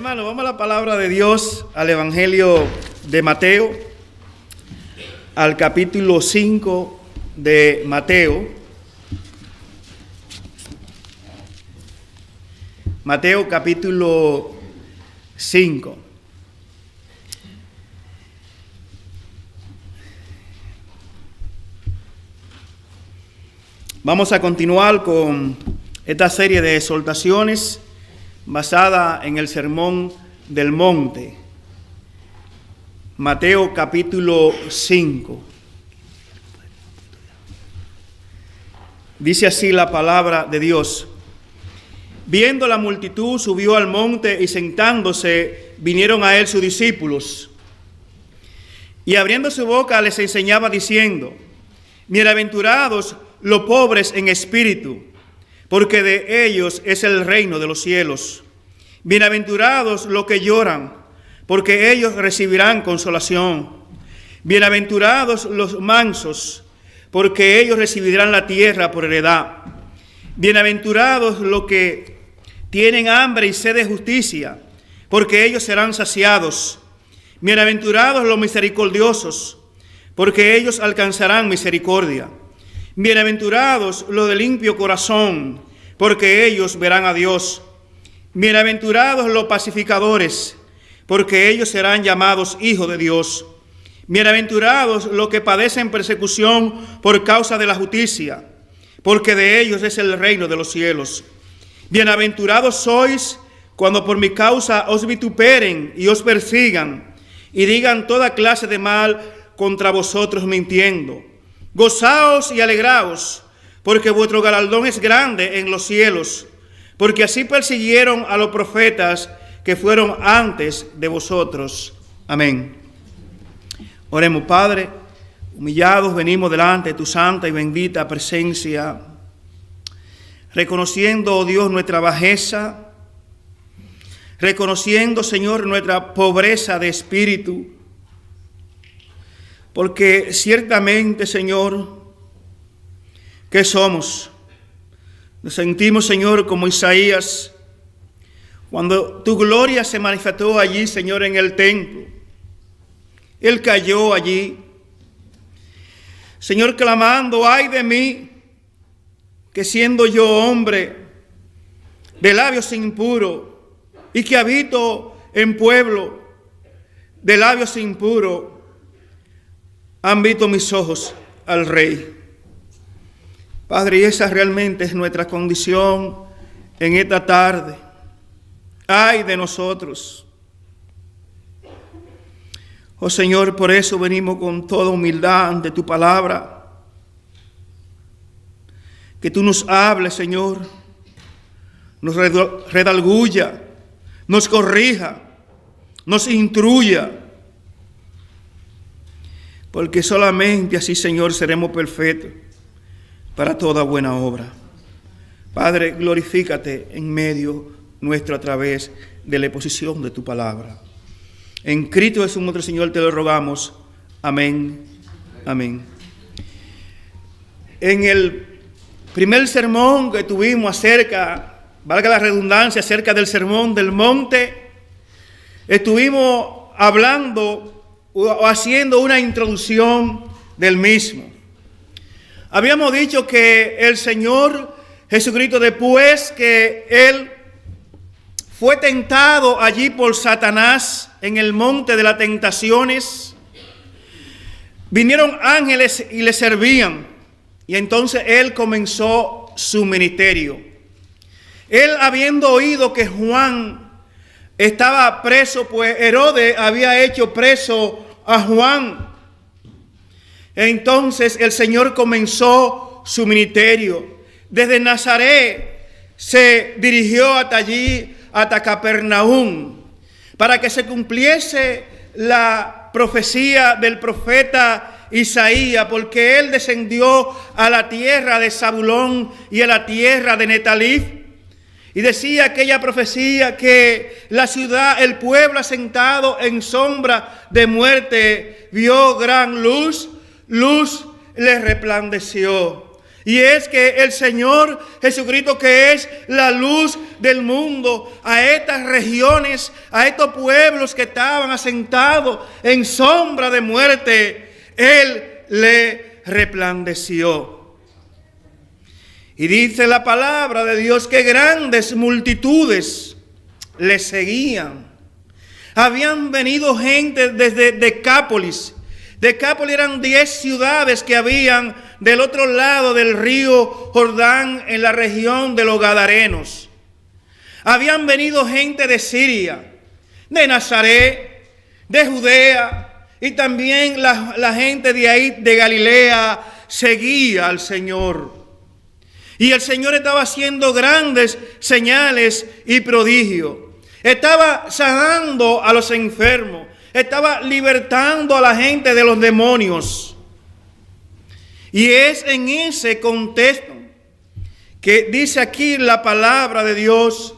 hermanos, vamos a la palabra de Dios, al Evangelio de Mateo, al capítulo 5 de Mateo. Mateo capítulo 5. Vamos a continuar con esta serie de exhortaciones basada en el Sermón del Monte. Mateo capítulo 5. Dice así la palabra de Dios. Viendo la multitud, subió al monte y sentándose, vinieron a él sus discípulos. Y abriendo su boca les enseñaba diciendo: Bienaventurados los pobres en espíritu, porque de ellos es el reino de los cielos. Bienaventurados los que lloran, porque ellos recibirán consolación. Bienaventurados los mansos, porque ellos recibirán la tierra por heredad. Bienaventurados los que tienen hambre y sed de justicia, porque ellos serán saciados. Bienaventurados los misericordiosos, porque ellos alcanzarán misericordia. Bienaventurados los de limpio corazón, porque ellos verán a Dios. Bienaventurados los pacificadores, porque ellos serán llamados hijos de Dios. Bienaventurados los que padecen persecución por causa de la justicia, porque de ellos es el reino de los cielos. Bienaventurados sois cuando por mi causa os vituperen y os persigan, y digan toda clase de mal contra vosotros mintiendo. Gozaos y alegraos, porque vuestro galardón es grande en los cielos, porque así persiguieron a los profetas que fueron antes de vosotros. Amén. Oremos, Padre, humillados venimos delante de tu santa y bendita presencia, reconociendo, oh Dios, nuestra bajeza, reconociendo, Señor, nuestra pobreza de espíritu, porque ciertamente, Señor, ¿qué somos? Nos sentimos, Señor, como Isaías, cuando tu gloria se manifestó allí, Señor, en el templo. Él cayó allí, Señor, clamando: ay de mí, que siendo yo hombre de labios impuros y que habito en pueblo de labios impuros, han visto mis ojos al Rey. Padre, y esa realmente es nuestra condición en esta tarde. Ay de nosotros. Oh Señor, por eso venimos con toda humildad ante tu palabra. Que tú nos hables, Señor, nos redarguya, nos corrija, nos instruya. Porque solamente así, Señor, seremos perfectos para toda buena obra. Padre, glorifícate en medio nuestro a través de la exposición de tu palabra. En Cristo Jesús nuestro Señor te lo rogamos. Amén. Amén. En el primer sermón que tuvimos acerca, valga la redundancia, acerca del Sermón del Monte, estuvimos hablando o haciendo una introducción del mismo. Habíamos dicho que el Señor Jesucristo, después que Él fue tentado allí por Satanás en el monte de las tentaciones, vinieron ángeles y le servían. Y entonces Él comenzó su ministerio. Él, habiendo oído que Juan estaba preso, pues Herodes había hecho preso a Juan. Entonces el Señor comenzó su ministerio. Desde Nazaret se dirigió hasta allí, hasta Capernaum, para que se cumpliese la profecía del profeta Isaías, porque él descendió a la tierra de Zabulón y a la tierra de Netalí. Y decía aquella profecía que la ciudad, el pueblo asentado en sombra de muerte, vio gran luz, luz le resplandeció. Y es que el Señor Jesucristo, que es la luz del mundo, a estas regiones, a estos pueblos que estaban asentados en sombra de muerte, Él le resplandeció. Y dice la palabra de Dios que grandes multitudes le seguían. Habían venido gente desde Decápolis. Decápolis eran 10 ciudades que habían del otro lado del río Jordán, en la región de los Gadarenos. Habían venido gente de Siria, de Nazaret, de Judea, y también la gente de ahí, de Galilea, seguía al Señor. Y el Señor estaba haciendo grandes señales y prodigios. Estaba sanando a los enfermos. Estaba libertando a la gente de los demonios. Y es en ese contexto que dice aquí la palabra de Dios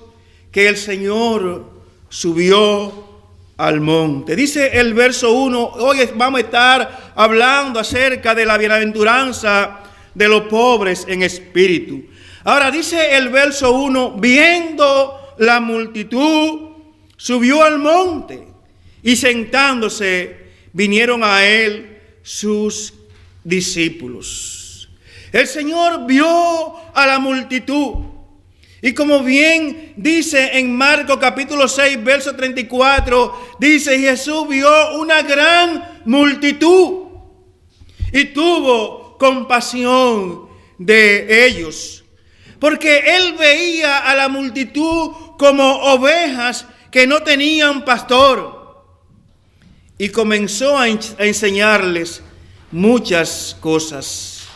que el Señor subió al monte. Dice el verso 1, hoy vamos a estar hablando acerca de la bienaventuranza de los pobres en espíritu. Ahora dice el verso 1, viendo la multitud, subió al monte y sentándose vinieron a él sus discípulos. El Señor vio a la multitud. Y como bien dice en Marcos capítulo 6, verso 34, dice: Jesús vio una gran multitud y tuvo compasión de ellos, porque Él veía a la multitud como ovejas que no tenían pastor, y comenzó a enseñarles muchas cosas.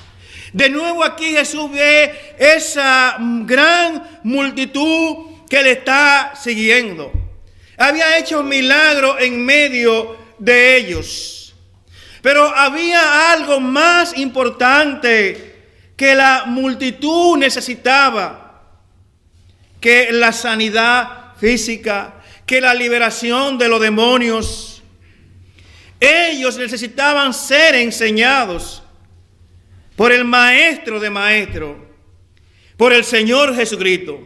De nuevo aquí Jesús ve esa gran multitud que le está siguiendo. Había hecho milagros en medio de ellos. Pero había algo más importante que la multitud necesitaba, que la sanidad física, que la liberación de los demonios. Ellos necesitaban ser enseñados por el Maestro de Maestros, por el Señor Jesucristo.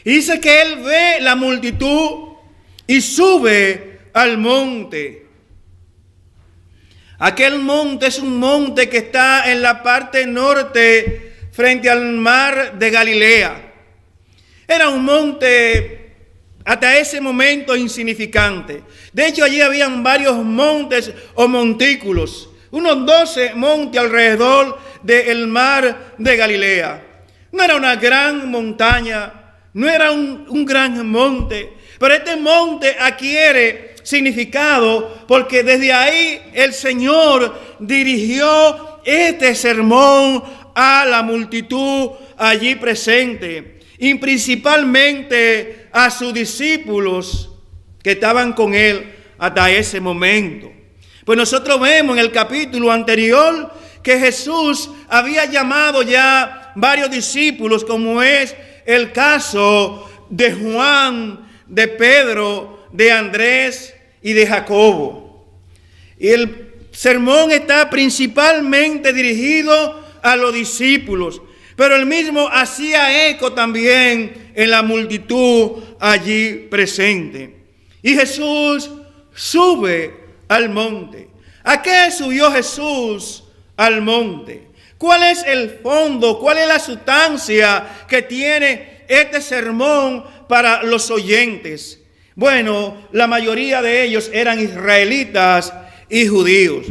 Y dice que Él ve la multitud y sube al monte. Aquel monte es un monte que está en la parte norte frente al mar de Galilea. Era un monte hasta ese momento insignificante. De hecho, allí habían varios montes o montículos, unos 12 montes alrededor del mar de Galilea. No era una gran montaña, no era un gran monte, pero este monte adquiere significado porque desde ahí el Señor dirigió este sermón a la multitud allí presente, y principalmente a sus discípulos que estaban con Él hasta ese momento. Pues nosotros vemos en el capítulo anterior que Jesús había llamado ya varios discípulos, como es el caso de Juan, de Pedro, de Andrés y de Jacobo. Y el sermón está principalmente dirigido a los discípulos, pero él mismo hacía eco también en la multitud allí presente. Y Jesús sube al monte. ¿A qué subió Jesús al monte? ¿Cuál es el fondo? ¿Cuál es la sustancia que tiene este sermón para los oyentes? Bueno, la mayoría de ellos eran israelitas y judíos.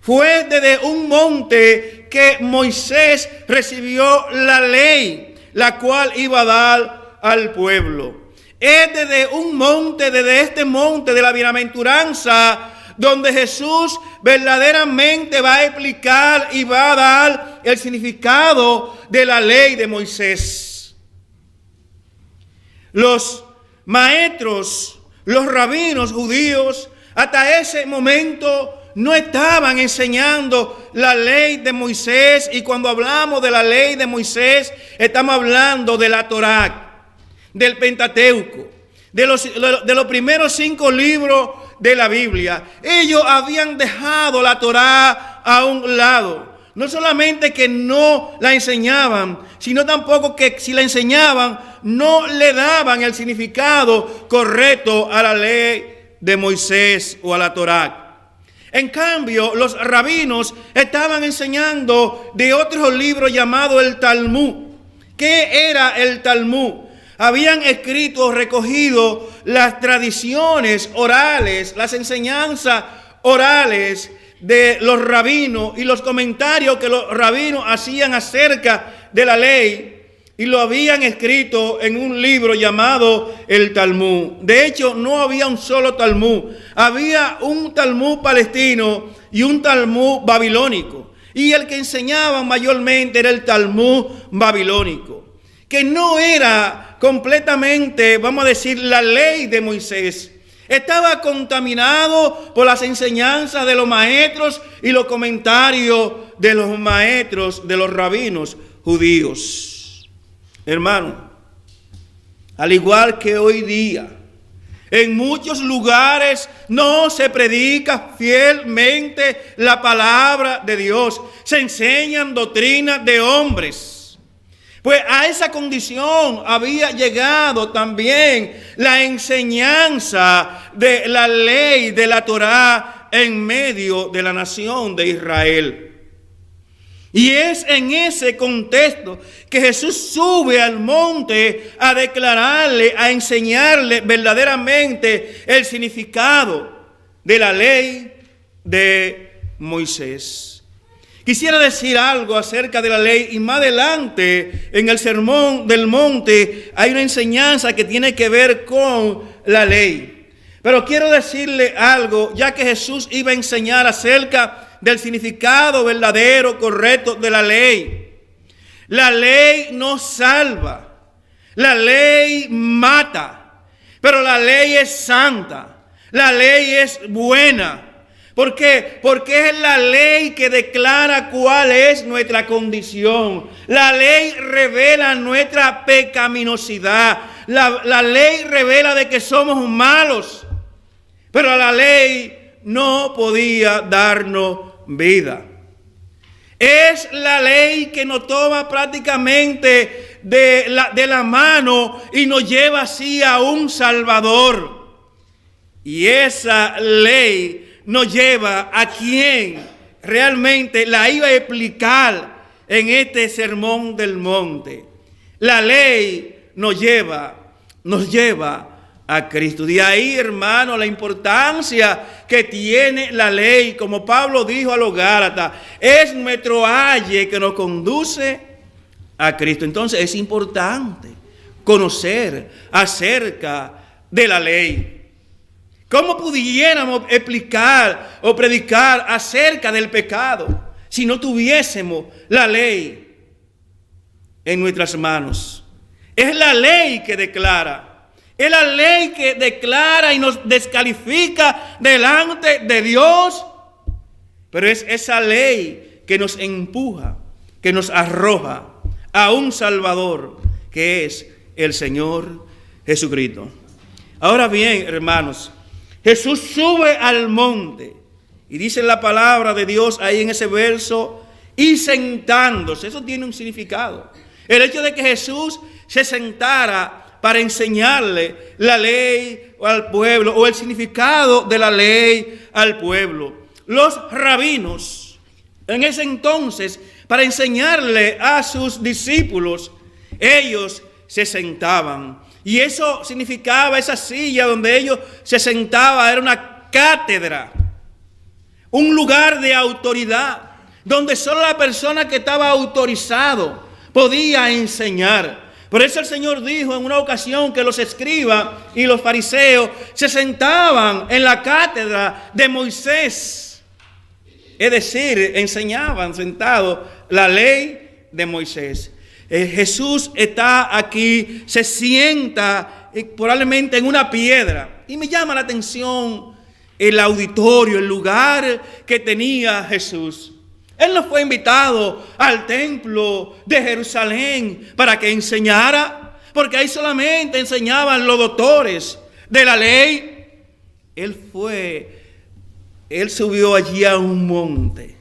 Fue desde un monte que Moisés recibió la ley, la cual iba a dar al pueblo. Es desde un monte, desde este monte de la bienaventuranza, donde Jesús verdaderamente va a explicar y va a dar el significado de la ley de Moisés. Los maestros, los rabinos judíos, hasta ese momento no estaban enseñando la ley de Moisés. Y cuando hablamos de la ley de Moisés, estamos hablando de la Torá, del Pentateuco, de los primeros 5 libros de la Biblia. Ellos habían dejado la Torá a un lado. no solamente que no la enseñaban, sino tampoco que si la enseñaban, no le daban el significado correcto a la ley de Moisés o a la Torá. En cambio, los rabinos estaban enseñando de otro libro llamado el Talmud. ¿Qué era el Talmud? Habían escrito o recogido las tradiciones orales, las enseñanzas orales de los rabinos y los comentarios que los rabinos hacían acerca de la ley, y lo habían escrito en un libro llamado el Talmud. De hecho, no había un solo Talmud. Había un Talmud palestino y un Talmud babilónico. Y el que enseñaban mayormente era el Talmud babilónico, que no era completamente, vamos a decir, la ley de Moisés. Estaba contaminado por las enseñanzas de los maestros y los comentarios de los maestros, de los rabinos judíos. Hermano, al igual que hoy día, en muchos lugares no se predica fielmente la palabra de Dios. Se enseñan doctrinas de hombres. Pues a esa condición había llegado también la enseñanza de la ley de la Torá en medio de la nación de Israel. Y es en ese contexto que Jesús sube al monte a declararle, a enseñarle verdaderamente el significado de la ley de Moisés. Quisiera decir algo acerca de la ley, y más adelante en el Sermón del Monte hay una enseñanza que tiene que ver con la ley. Pero quiero decirle algo, ya que Jesús iba a enseñar acerca del significado verdadero, correcto de la ley. La ley no salva, la ley mata, pero la ley es santa, la ley es buena. ¿Por qué? Porque es la ley que declara cuál es nuestra condición. La ley revela nuestra pecaminosidad. La ley revela de que somos malos, pero la ley no podía darnos vida. Es la ley que nos toma prácticamente de la mano y nos lleva así a un Salvador. Y esa ley nos lleva a quien realmente la iba a explicar en este Sermón del Monte. La ley nos lleva a Cristo. De ahí, hermano, la importancia que tiene la ley, como Pablo dijo a los Gálatas, es nuestro aye que nos conduce a Cristo. Entonces es importante conocer acerca de la ley. ¿Cómo pudiéramos explicar o predicar acerca del pecado si no tuviésemos la ley en nuestras manos? Es la ley que declara. Es la ley que declara y nos descalifica delante de Dios. Pero es esa ley que nos empuja, que nos arroja a un Salvador, que es el Señor Jesucristo. Ahora bien, hermanos, Jesús sube al monte y dice la palabra de Dios ahí en ese verso, y sentándose. Eso tiene un significado. El hecho de que Jesús se sentara para enseñarle la ley al pueblo, o el significado de la ley al pueblo. Los rabinos en ese entonces, para enseñarle a sus discípulos, ellos se sentaban. Y eso significaba, esa silla donde ellos se sentaban era una cátedra, un lugar de autoridad, donde solo la persona que estaba autorizado podía enseñar. Por eso el Señor dijo en una ocasión que los escribas y los fariseos se sentaban en la cátedra de Moisés. Es decir, enseñaban sentados la ley de Moisés. Jesús está aquí, se sienta probablemente en una piedra. Y me llama la atención el auditorio, el lugar que tenía Jesús. Él no fue invitado al templo de Jerusalén para que enseñara, porque ahí solamente enseñaban los doctores de la ley. Él subió allí a un monte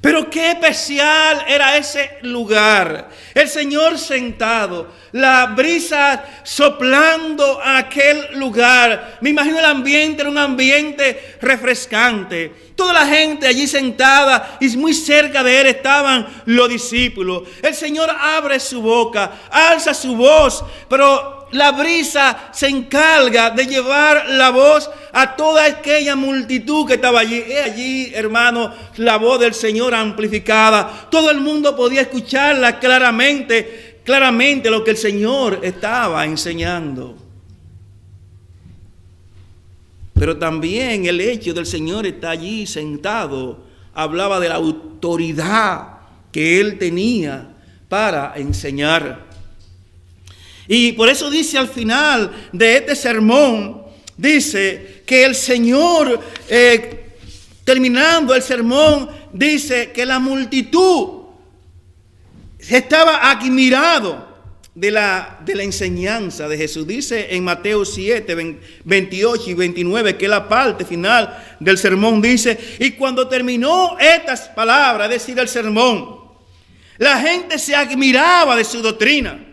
Pero qué especial era ese lugar. El Señor sentado, la brisa soplando a aquel lugar. Me imagino el ambiente, era un ambiente refrescante. Toda la gente allí sentada y muy cerca de él estaban los discípulos. El Señor abre su boca, alza su voz, pero la brisa se encarga de llevar la voz a toda aquella multitud que estaba allí. Allí, hermano, la voz del Señor amplificada. Todo el mundo podía escucharla claramente lo que el Señor estaba enseñando. Pero también el hecho del Señor estar allí sentado hablaba de la autoridad que Él tenía para enseñar. Y por eso dice al final de este sermón, dice que el Señor, terminando el sermón, dice que la multitud estaba admirado de la enseñanza de Jesús. Dice en Mateo 7, 28 y 29, que es la parte final del sermón, dice: y cuando terminó estas palabras, es decir, el sermón, la gente se admiraba de su doctrina,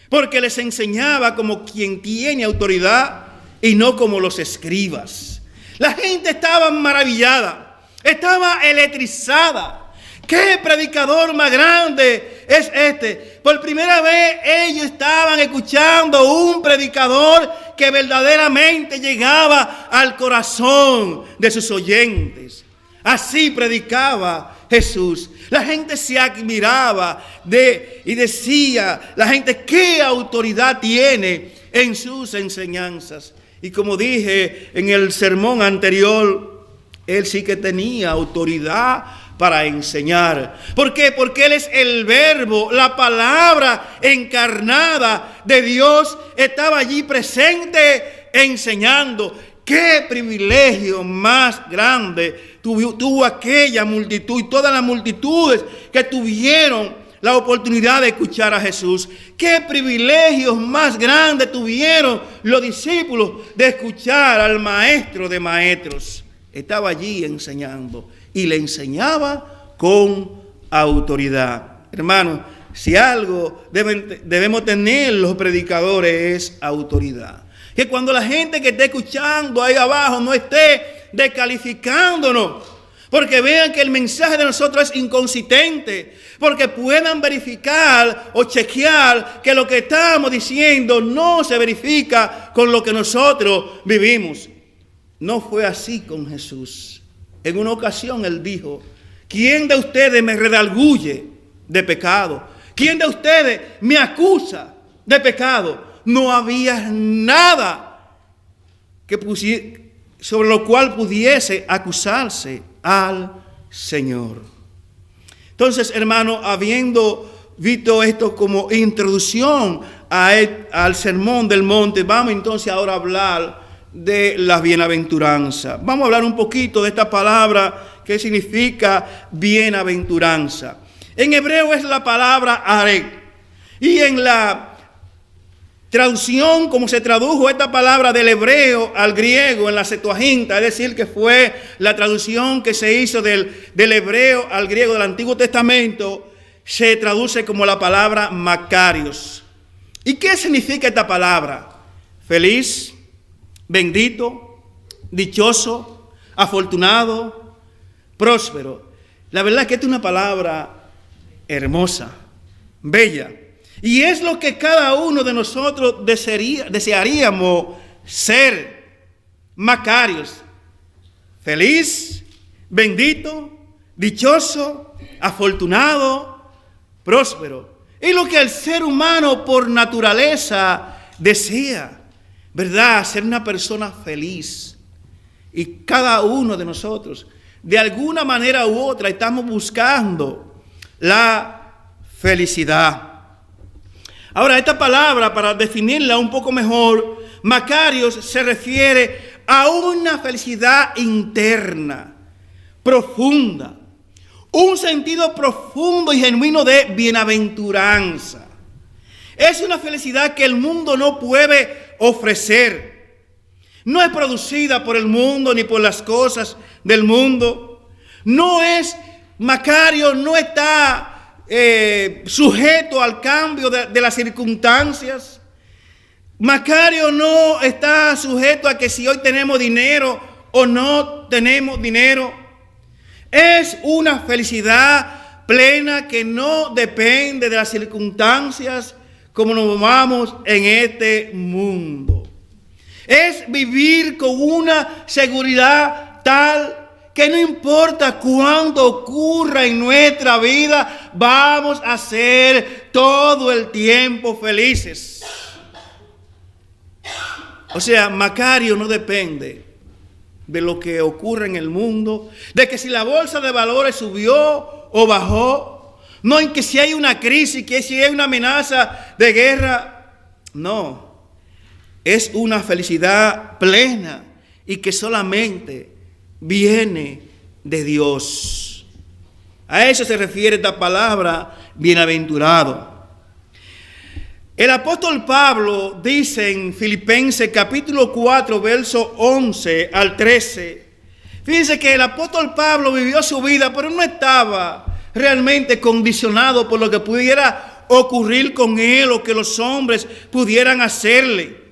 porque les enseñaba como quien tiene autoridad y no como los escribas. La gente estaba maravillada, estaba electrizada. ¿Qué predicador más grande es este? Por primera vez ellos estaban escuchando un predicador que verdaderamente llegaba al corazón de sus oyentes. Así predicaba Jesús. La gente se admiraba y decía, la gente, ¿qué autoridad tiene en sus enseñanzas? Y como dije en el sermón anterior, él sí que tenía autoridad para enseñar. ¿Por qué? Porque Él es el verbo, la palabra encarnada de Dios. Estaba allí presente enseñando. ¡Qué privilegio más grande tuvo aquella multitud y todas las multitudes que tuvieron la oportunidad de escuchar a Jesús! ¡Qué privilegios más grandes tuvieron los discípulos de escuchar al Maestro de maestros! Estaba allí enseñando y le enseñaba con autoridad. Hermanos, si algo debemos tener los predicadores es autoridad. Que cuando la gente que esté escuchando ahí abajo no esté descalificándonos, porque vean que el mensaje de nosotros es inconsistente, porque puedan verificar o chequear que lo que estamos diciendo no se verifica con lo que nosotros vivimos. No fue así con Jesús. En una ocasión Él dijo: ¿quién de ustedes me redarguye de pecado? ¿Quién de ustedes me acusa de pecado? No había nada sobre lo cual pudiese acusarse al Señor. Entonces, hermano, habiendo visto esto como introducción al sermón del monte, vamos entonces ahora a hablar de las bienaventuranzas. Vamos a hablar un poquito de esta palabra que significa bienaventuranza. En hebreo es la palabra arek. Y en la traducción, como se tradujo esta palabra del hebreo al griego en la Septuaginta, es decir, que fue la traducción que se hizo del hebreo al griego del Antiguo Testamento, se traduce como la palabra Macarios. ¿Y qué significa esta palabra? Feliz, bendito, dichoso, afortunado, próspero. La verdad es que esta es una palabra hermosa, bella. Y es lo que cada uno de nosotros desearíamos ser. Macarios. Feliz, bendito, dichoso, afortunado, próspero. Es lo que el ser humano por naturaleza desea. ¿Verdad? Ser una persona feliz. Y cada uno de nosotros, de alguna manera u otra, estamos buscando la felicidad. Ahora, esta palabra, para definirla un poco mejor, Macarios se refiere a una felicidad interna, profunda, un sentido profundo y genuino de bienaventuranza. Es una felicidad que el mundo no puede ofrecer. No es producida por el mundo ni por las cosas del mundo. No es Macario no está sujeto al cambio de las circunstancias. Macario no está sujeto a que si hoy tenemos dinero o no tenemos dinero. Es una felicidad plena que no depende de las circunstancias como nos vamos en este mundo. Es vivir con una seguridad tal que no importa cuándo ocurra en nuestra vida, vamos a ser todo el tiempo felices. O sea, Macario no depende de lo que ocurre en el mundo, de que si la bolsa de valores subió o bajó, no en que si hay una crisis, que si hay una amenaza de guerra, no. Es una felicidad plena y que solamente viene de Dios. A eso se refiere esta palabra bienaventurado. El apóstol Pablo dice en Filipenses capítulo 4, verso 11 al 13. Fíjense que el apóstol Pablo vivió su vida, pero no estaba realmente condicionado por lo que pudiera ocurrir con él o que los hombres pudieran hacerle.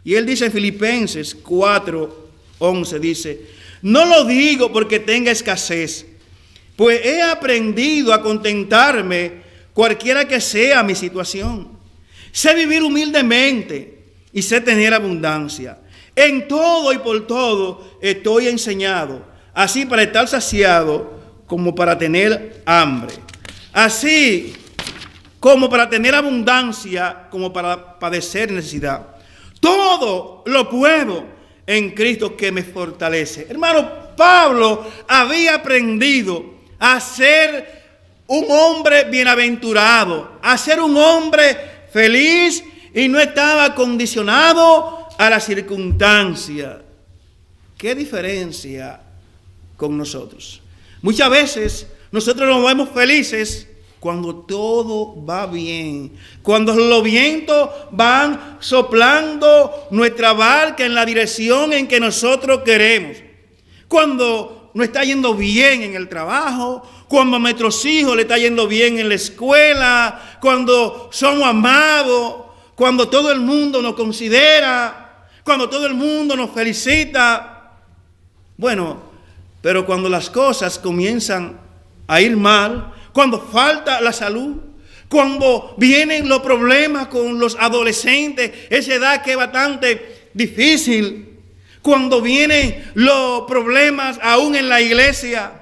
Y él dice en Filipenses 4, 11, dice: no lo digo porque tenga escasez, pues he aprendido a contentarme cualquiera que sea mi situación. Sé vivir humildemente y sé tener abundancia. En todo y por todo estoy enseñado, así para estar saciado como para tener hambre, así como para tener abundancia, como para padecer necesidad. Todo lo puedo en Cristo que me fortalece. Hermano, Pablo había aprendido a ser un hombre bienaventurado, a ser un hombre feliz y no estaba condicionado a la circunstancia. ¿Qué diferencia con nosotros? Muchas veces nosotros nos vemos felices cuando todo va bien, cuando los vientos van soplando nuestra barca en la dirección en que nosotros queremos, cuando nos está yendo bien en el trabajo, cuando a nuestros hijos le está yendo bien en la escuela, cuando somos amados, cuando todo el mundo nos considera, cuando todo el mundo nos felicita. Bueno, pero cuando las cosas comienzan a ir mal, cuando falta la salud, cuando vienen los problemas con los adolescentes, esa edad que es bastante difícil, cuando vienen los problemas aún en la iglesia,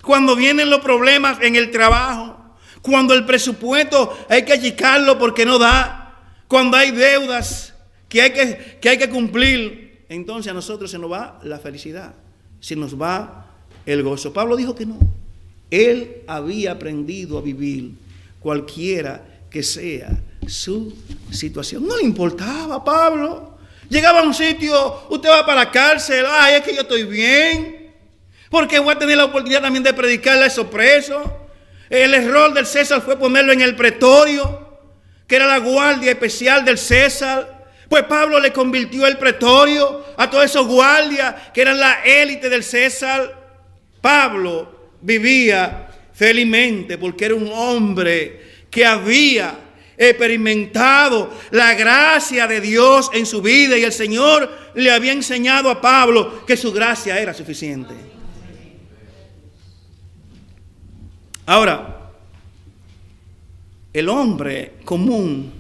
cuando vienen los problemas en el trabajo, cuando el presupuesto hay que achicarlo porque no da, cuando hay deudas que hay que cumplir, entonces a nosotros se nos va la felicidad, se nos va el gozo. Pablo dijo que no. Él había aprendido a vivir cualquiera que sea su situación. No le importaba a Pablo. Llegaba a un sitio, usted va para la cárcel, ay, es que yo estoy bien, porque voy a tener la oportunidad también de predicarle a esos presos. El error del César fue ponerlo en el pretorio, que era la guardia especial del César. Pues Pablo le convirtió el pretorio a todos esos guardias que eran la élite del César. Pablo vivía felizmente porque era un hombre que había experimentado la gracia de Dios en su vida y el Señor le había enseñado a Pablo que su gracia era suficiente. Ahora, el hombre común,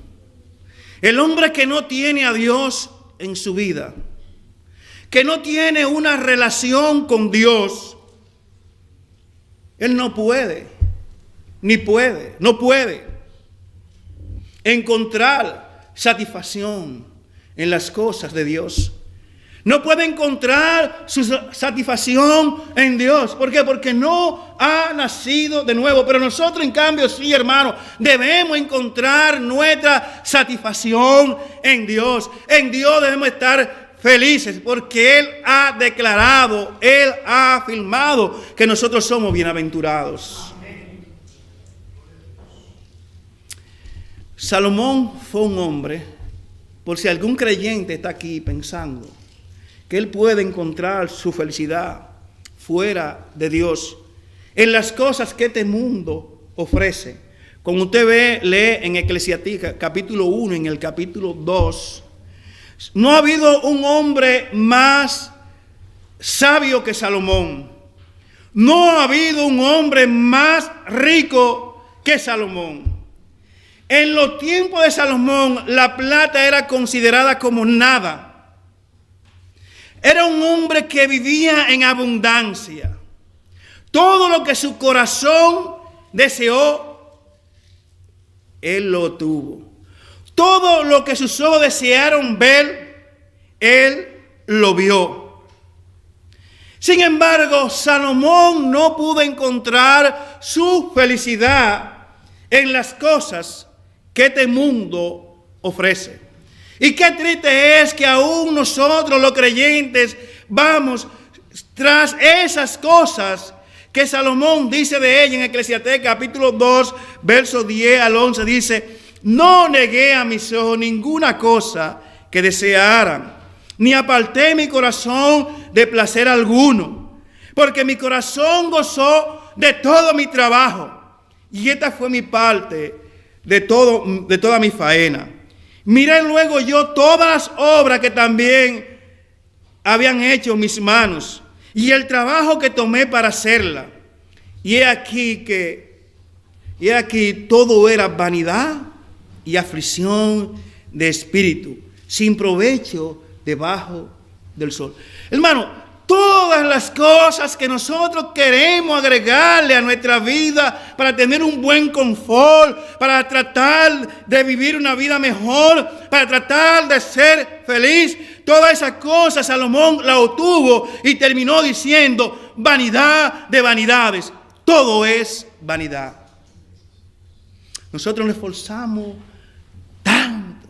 el hombre que no tiene a Dios en su vida, que no tiene una relación con Dios, él no puede encontrar satisfacción en las cosas de Dios. No puede encontrar su satisfacción en Dios. ¿Por qué? Porque no ha nacido de nuevo. Pero nosotros, en cambio, sí, hermano, debemos encontrar nuestra satisfacción en Dios. En Dios debemos estar felices porque Él ha declarado, Él ha afirmado que nosotros somos bienaventurados. Salomón fue un hombre, por si algún creyente está aquí pensando que él puede encontrar su felicidad fuera de Dios. en las cosas que este mundo ofrece. Como usted lee en Eclesiastés capítulo 1, en el capítulo 2, no ha habido un hombre más sabio que Salomón. No ha habido un hombre más rico que Salomón. En los tiempos de Salomón, la plata era considerada como nada. Era un hombre que vivía en abundancia. Todo lo que su corazón deseó, él lo tuvo. Todo lo que sus ojos desearon ver, él lo vio. Sin embargo, Salomón no pudo encontrar su felicidad en las cosas que este mundo ofrece. Y qué triste es que aún nosotros los creyentes vamos tras esas cosas que Salomón dice de ella en Eclesiastés capítulo 2, versos 10 al 11, dice: no negué a mis ojos ninguna cosa que desearan, ni aparté mi corazón de placer alguno, porque mi corazón gozó de todo mi trabajo, y esta fue mi parte de toda mi faena. Miré luego yo todas las obras que también habían hecho mis manos, y el trabajo que tomé para hacerla. Y he aquí todo era vanidad y aflicción de espíritu, sin provecho debajo del sol. Hermano, todas las cosas que nosotros queremos agregarle a nuestra vida para tener un buen confort, para tratar de vivir una vida mejor, para tratar de ser feliz, todas esas cosas Salomón las obtuvo y terminó diciendo: vanidad de vanidades, todo es vanidad. Nosotros nos esforzamos tanto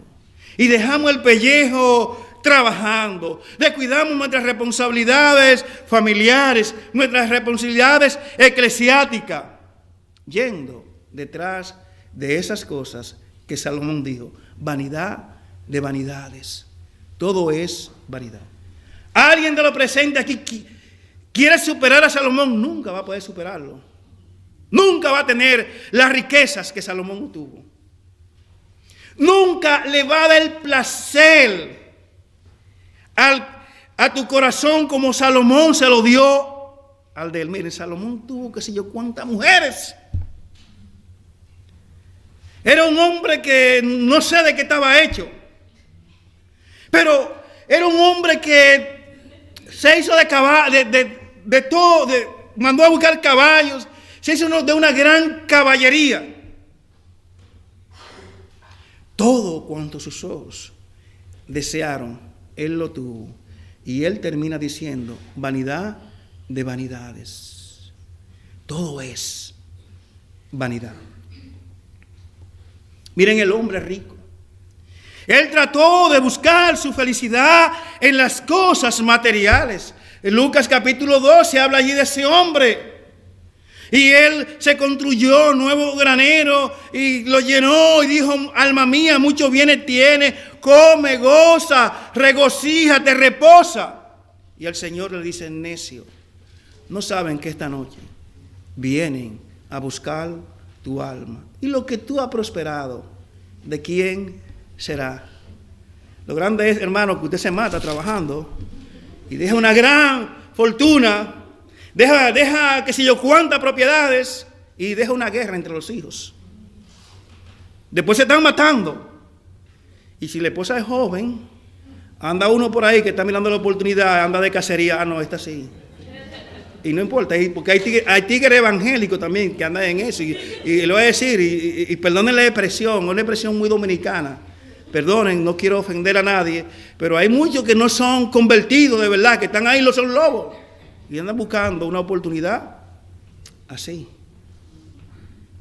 y dejamos el pellejo trabajando, descuidamos nuestras responsabilidades familiares, nuestras responsabilidades eclesiásticas, yendo detrás de esas cosas que Salomón dijo: vanidad de vanidades, todo es vanidad. Alguien de lo presente aquí quiere superar a Salomón, nunca va a poder superarlo, nunca va a tener las riquezas que Salomón tuvo, nunca le va a dar placer a tu corazón como Salomón se lo dio al de él. Miren, Salomón tuvo qué sé yo cuántas mujeres. Era un hombre que no sé de qué estaba hecho, pero era un hombre que se hizo de todo, mandó a buscar caballos, se hizo de una gran caballería. Todo cuanto sus ojos desearon, él lo tuvo. Y él termina diciendo: vanidad de vanidades, todo es vanidad. Miren el hombre rico. Él trató de buscar su felicidad en las cosas materiales. En Lucas capítulo 12 habla allí de ese hombre. Y él se construyó nuevo granero y lo llenó y dijo: alma mía, muchos bienes tiene, come, goza, regocíjate, reposa. Y el Señor le dice: necio, no saben que esta noche vienen a buscar tu alma. Y lo que tú has prosperado, ¿de quién será? Lo grande es, hermano, que usted se mata trabajando y deja una gran fortuna, deja qué sé yo cuántas propiedades y deja una guerra entre los hijos. Después se están matando. Y si la esposa es joven, anda uno por ahí que está mirando la oportunidad, anda de cacería. Ah, no, esta sí. Y no importa, porque hay tigres evangélicos también que andan en eso. Y lo voy a decir, y perdonen la expresión, una expresión muy dominicana. Perdonen, no quiero ofender a nadie, pero hay muchos que no son convertidos de verdad, que están ahí, son lobos. Y andan buscando una oportunidad así.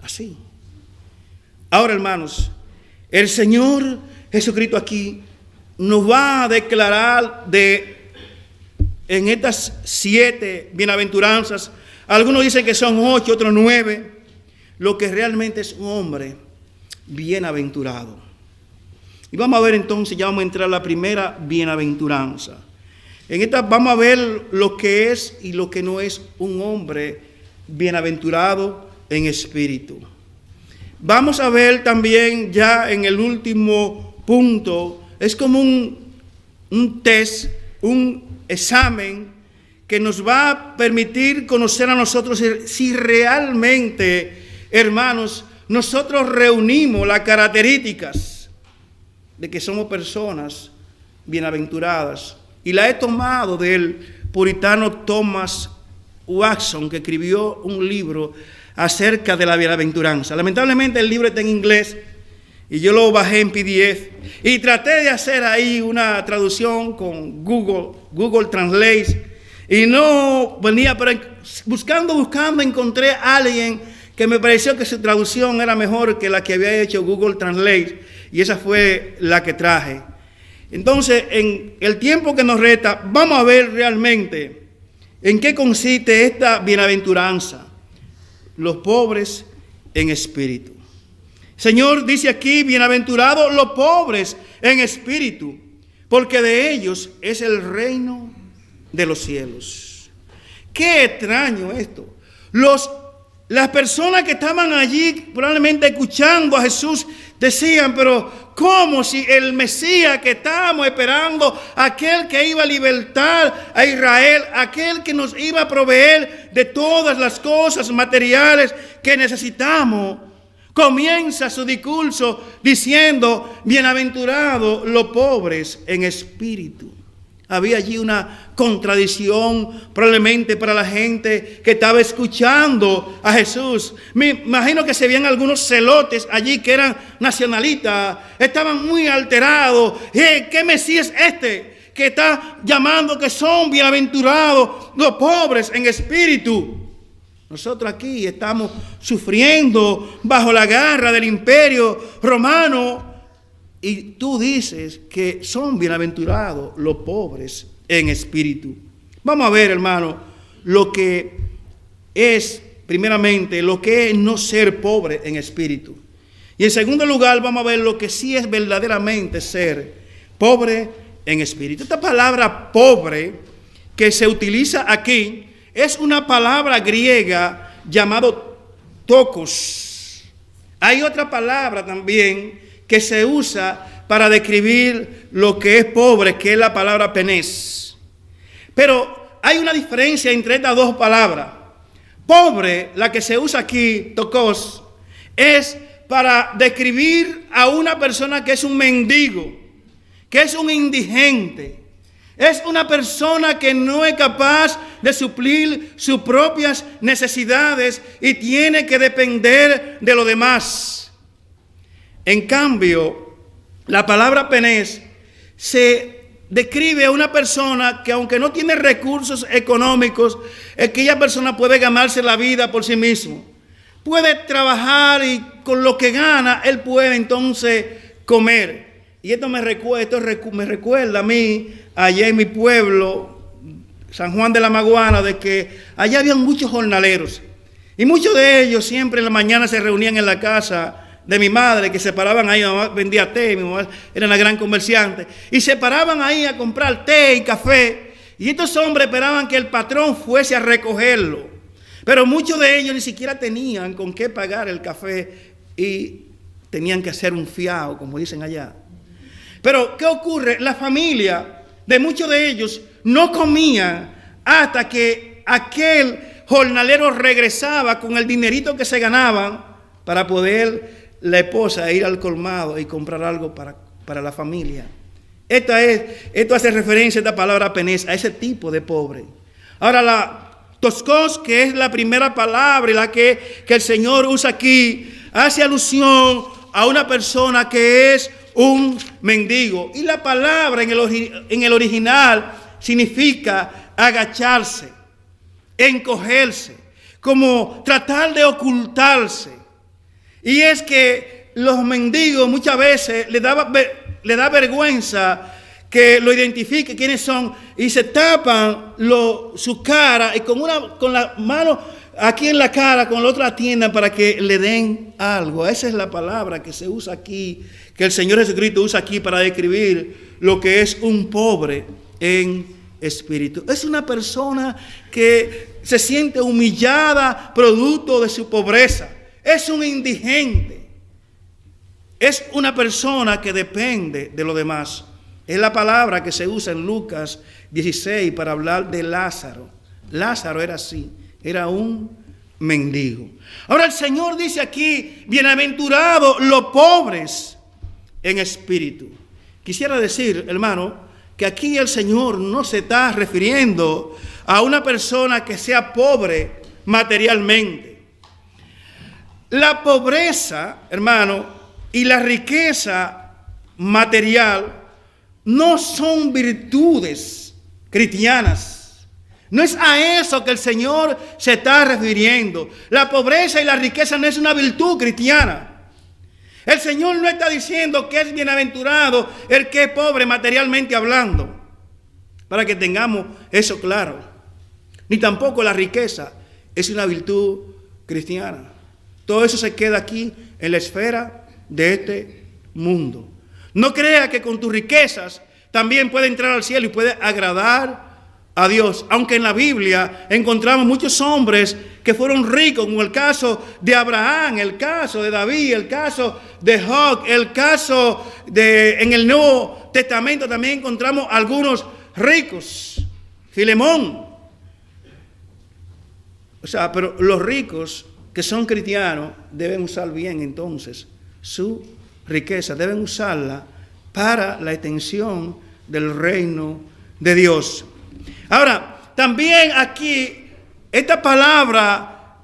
Así. Ahora, hermanos, el Señor Jesucristo aquí nos va a declarar en estas 7 bienaventuranzas, algunos dicen que son 8, otros 9, lo que realmente es un hombre bienaventurado. Y vamos a ver entonces, ya vamos a entrar a la primera bienaventuranza. En esta vamos a ver lo que es y lo que no es un hombre bienaventurado en espíritu. Vamos a ver también ya en el último punto, es como un test, un examen que nos va a permitir conocer a nosotros si realmente, hermanos, nosotros reunimos las características de que somos personas bienaventuradas. Y la he tomado del puritano Thomas Watson, que escribió un libro acerca de la bienaventuranza. Lamentablemente el libro está en inglés y yo lo bajé en PDF y traté de hacer ahí una traducción con Google Translate y no venía, pero buscando, encontré a alguien que me pareció que su traducción era mejor que la que había hecho Google Translate, y esa fue la que traje. Entonces, en el tiempo que nos resta, vamos a ver realmente en qué consiste esta bienaventuranza. Los pobres en espíritu. Señor dice aquí, bienaventurados los pobres en espíritu, porque de ellos es el reino de los cielos. Qué extraño esto. Las personas que estaban allí probablemente escuchando a Jesús decían, pero ¿cómo si el Mesías que estábamos esperando, aquel que iba a libertar a Israel, aquel que nos iba a proveer de todas las cosas materiales que necesitamos, comienza su discurso diciendo, bienaventurados los pobres en espíritu? Había allí una contradicción probablemente para la gente que estaba escuchando a Jesús. Me imagino que se veían algunos celotes allí que eran nacionalistas, estaban muy alterados. ¿Qué Mesías es este que está llamando que son bienaventurados los pobres en espíritu? Nosotros aquí estamos sufriendo bajo la garra del imperio romano. Y tú dices que son bienaventurados los pobres en espíritu. Vamos a ver, hermano, lo que es, primeramente, lo que es no ser pobre en espíritu. Y en segundo lugar, vamos a ver lo que sí es verdaderamente ser pobre en espíritu. Esta palabra pobre que se utiliza aquí es una palabra griega llamado tokos. Hay otra palabra también que se usa para describir lo que es pobre, que es la palabra penés. Pero hay una diferencia entre estas dos palabras. Pobre, la que se usa aquí, tokos, es para describir a una persona que es un mendigo, que es un indigente. Es una persona que no es capaz de suplir sus propias necesidades y tiene que depender de los demás. En cambio, la palabra penés se describe a una persona que, aunque no tiene recursos económicos, aquella persona puede ganarse la vida por sí mismo. Puede trabajar y con lo que gana, él puede entonces comer. Y esto me recuerda a mí, allá en mi pueblo, San Juan de la Maguana, de que allá había muchos jornaleros. Y muchos de ellos siempre en la mañana se reunían en la casa de mi madre, que se paraban ahí. Mi mamá vendía té, mi mamá era una gran comerciante, y se paraban ahí a comprar té y café, y estos hombres esperaban que el patrón fuese a recogerlo, pero muchos de ellos ni siquiera tenían con qué pagar el café y tenían que hacer un fiado, como dicen allá. Pero ¿qué ocurre? La familia de muchos de ellos no comían hasta que aquel jornalero regresaba con el dinerito que se ganaban para poder la esposa ir al colmado y comprar algo para la familia. Esto hace referencia, esta palabra penés, a ese tipo de pobre. Ahora la toskos, que es la primera palabra y la que el Señor usa aquí, hace alusión a una persona que es un mendigo. Y la palabra en el original significa agacharse, encogerse, como tratar de ocultarse. Y es que los mendigos muchas veces le da vergüenza que lo identifique quiénes son y se tapan su cara y con la mano aquí en la cara, con la otra atiendan para que le den algo. Esa es la palabra que se usa aquí, que el Señor Jesucristo usa aquí para describir lo que es un pobre en espíritu. Es una persona que se siente humillada producto de su pobreza. Es un indigente. Es una persona que depende de lo demás. Es la palabra que se usa en Lucas 16 para hablar de Lázaro. Lázaro era así, era un mendigo. Ahora el Señor dice aquí, bienaventurados los pobres en espíritu. Quisiera decir, hermano, que aquí el Señor no se está refiriendo a una persona que sea pobre materialmente. La pobreza, hermano, y la riqueza material no son virtudes cristianas. No es a eso que el Señor se está refiriendo. La pobreza y la riqueza no es una virtud cristiana. El Señor no está diciendo que es bienaventurado el que es pobre materialmente hablando, para que tengamos eso claro. Ni tampoco la riqueza es una virtud cristiana. Todo eso se queda aquí en la esfera de este mundo. No crea que con tus riquezas también puede entrar al cielo y puede agradar a Dios, aunque en la Biblia encontramos muchos hombres que fueron ricos, como el caso de Abraham, el caso de David, el caso de Job, el caso de, en el Nuevo Testamento también encontramos algunos ricos, Filemón. O sea, pero los ricos que son cristianos deben usar bien entonces su riqueza, deben usarla para la extensión del reino de Dios. Ahora, también aquí, esta palabra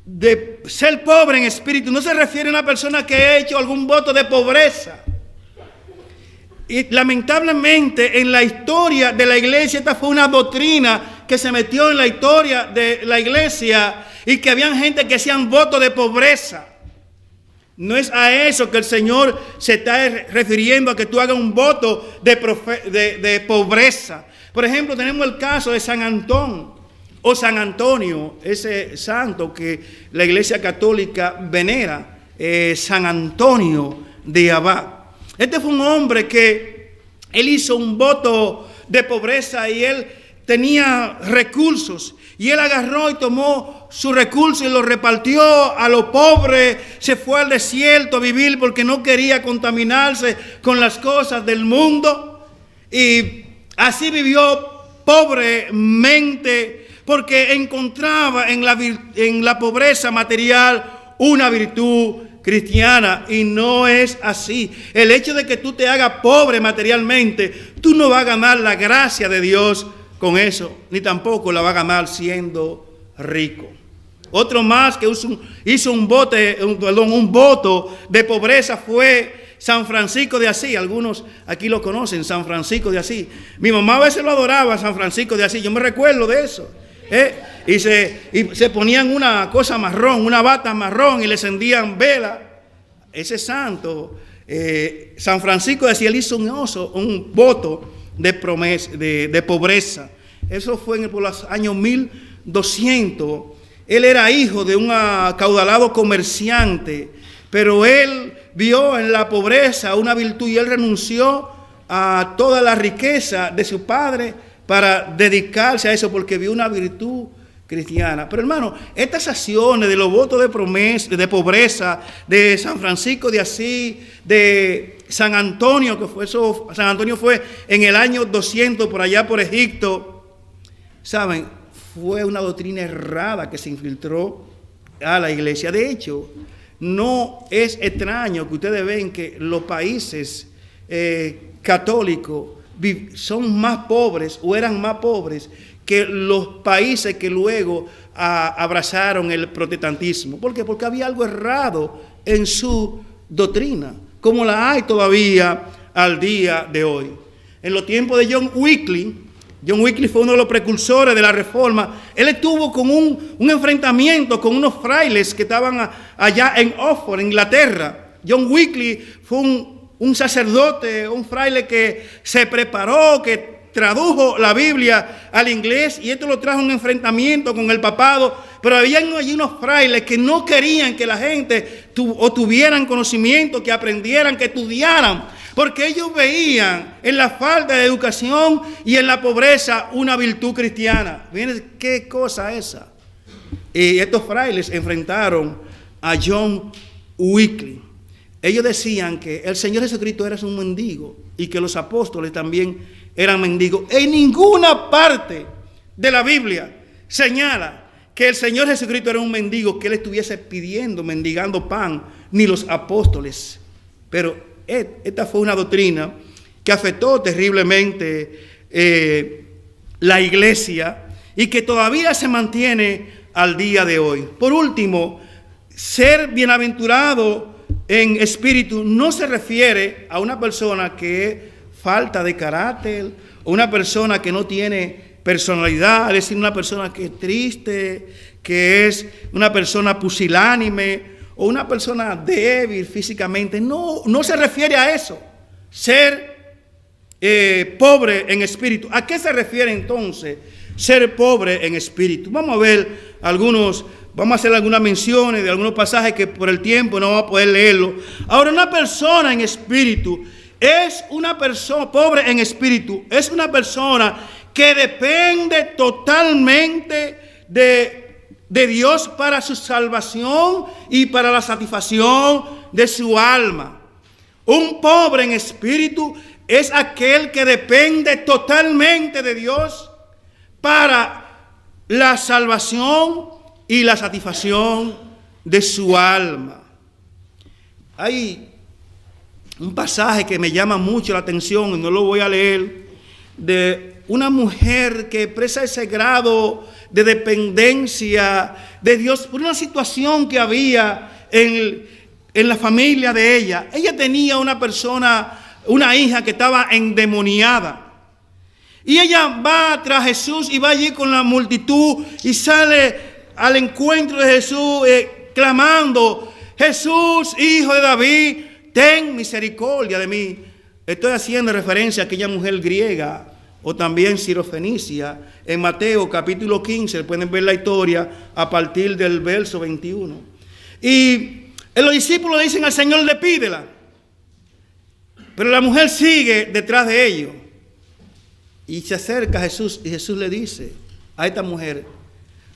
de ser pobre en espíritu no se refiere a una persona que ha hecho algún voto de pobreza. Y lamentablemente en la historia de la iglesia esta fue una doctrina que se metió en la historia de la iglesia y que habían gente que hacían votos de pobreza. No es a eso que el Señor se está refiriendo, a que tú hagas un voto de pobreza. Por ejemplo, tenemos el caso de San Antón o San Antonio, ese santo que la Iglesia Católica venera, San Antonio de Abad. Este fue un hombre que él hizo un voto de pobreza y él tenía recursos. Y él agarró y tomó sus recursos y los repartió a los pobres. Se fue al desierto a vivir porque no quería contaminarse con las cosas del mundo. Y así vivió pobremente porque encontraba en la pobreza material una virtud cristiana. Y no es así. El hecho de que tú te hagas pobre materialmente, tú no vas a ganar la gracia de Dios con eso, ni tampoco la va a ganar siendo rico. Otro más que hizo un voto de pobreza fue San Francisco de Asís. Algunos aquí lo conocen, San Francisco de Asís. Mi mamá a veces lo adoraba, San Francisco de Asís. Yo me recuerdo de eso. Y se ponían una cosa marrón, una bata marrón y le encendían vela. Ese santo, San Francisco de Asís, él hizo un voto de pobreza. Eso fue por los años 1200. Él era hijo de un acaudalado comerciante, pero él vio en la pobreza una virtud y él renunció a toda la riqueza de su padre para dedicarse a eso porque vio una virtud cristiana. Pero hermano, estas acciones de los votos de pobreza de San Francisco de Asís, de San Antonio, San Antonio fue en el año 200 por allá por Egipto, ¿saben? Fue una doctrina errada que se infiltró a la iglesia. De hecho, no es extraño que ustedes ven que los países católicos son más pobres o eran más pobres que los países que luego abrazaron el protestantismo. ¿Por qué? Porque había algo errado en su doctrina, como la hay todavía al día de hoy. En los tiempos de John Wycliffe fue uno de los precursores de la Reforma. Él estuvo con un enfrentamiento con unos frailes que estaban allá en Oxford, Inglaterra. John Wycliffe fue un sacerdote, un fraile que se preparó, que tradujo la Biblia al inglés, y esto lo trajo un enfrentamiento con el papado. Pero había allí unos frailes que no querían que la gente tuvieran conocimiento, que aprendieran, que estudiaran porque ellos veían en la falta de educación y en la pobreza una virtud cristiana. Miren qué cosa esa. Y estos frailes enfrentaron a John Wycliffe. Ellos decían que el Señor Jesucristo era un mendigo y que los apóstoles también eran mendigos. En ninguna parte de la Biblia señala que el Señor Jesucristo era un mendigo, que él estuviese pidiendo, mendigando pan, ni los apóstoles. Pero esta fue una doctrina que afectó terriblemente la iglesia y que todavía se mantiene al día de hoy. Por último, ser bienaventurado en espíritu no se refiere a una persona que falta de carácter, o una persona que no tiene personalidad, es decir, una persona que es triste, que es una persona pusilánime, o una persona débil físicamente. No se refiere a eso. Ser pobre en espíritu. ¿A qué se refiere entonces ser pobre en espíritu? Vamos a ver vamos a hacer algunas menciones de algunos pasajes que por el tiempo no vamos a poder leerlo. Ahora, una persona en espíritu es una persona pobre en espíritu, es una persona que depende totalmente de Dios para su salvación y para la satisfacción de su alma. Un pobre en espíritu es aquel que depende totalmente de Dios para la salvación y la satisfacción de su alma. Hay un pasaje que me llama mucho la atención, y no lo voy a leer, de una mujer que expresa ese grado de dependencia de Dios por una situación que había en la familia de ella. Ella tenía una hija que estaba endemoniada. Y ella va tras Jesús y va allí con la multitud y sale al encuentro de Jesús clamando: Jesús, hijo de David, ten misericordia de mí. Estoy haciendo referencia a aquella mujer griega o también sirofenicia. En Mateo capítulo 15 pueden ver la historia a partir del verso 21. Y los discípulos le dicen al Señor: le pídela. Pero la mujer sigue detrás de ellos. Y se acerca a Jesús y Jesús le dice a esta mujer: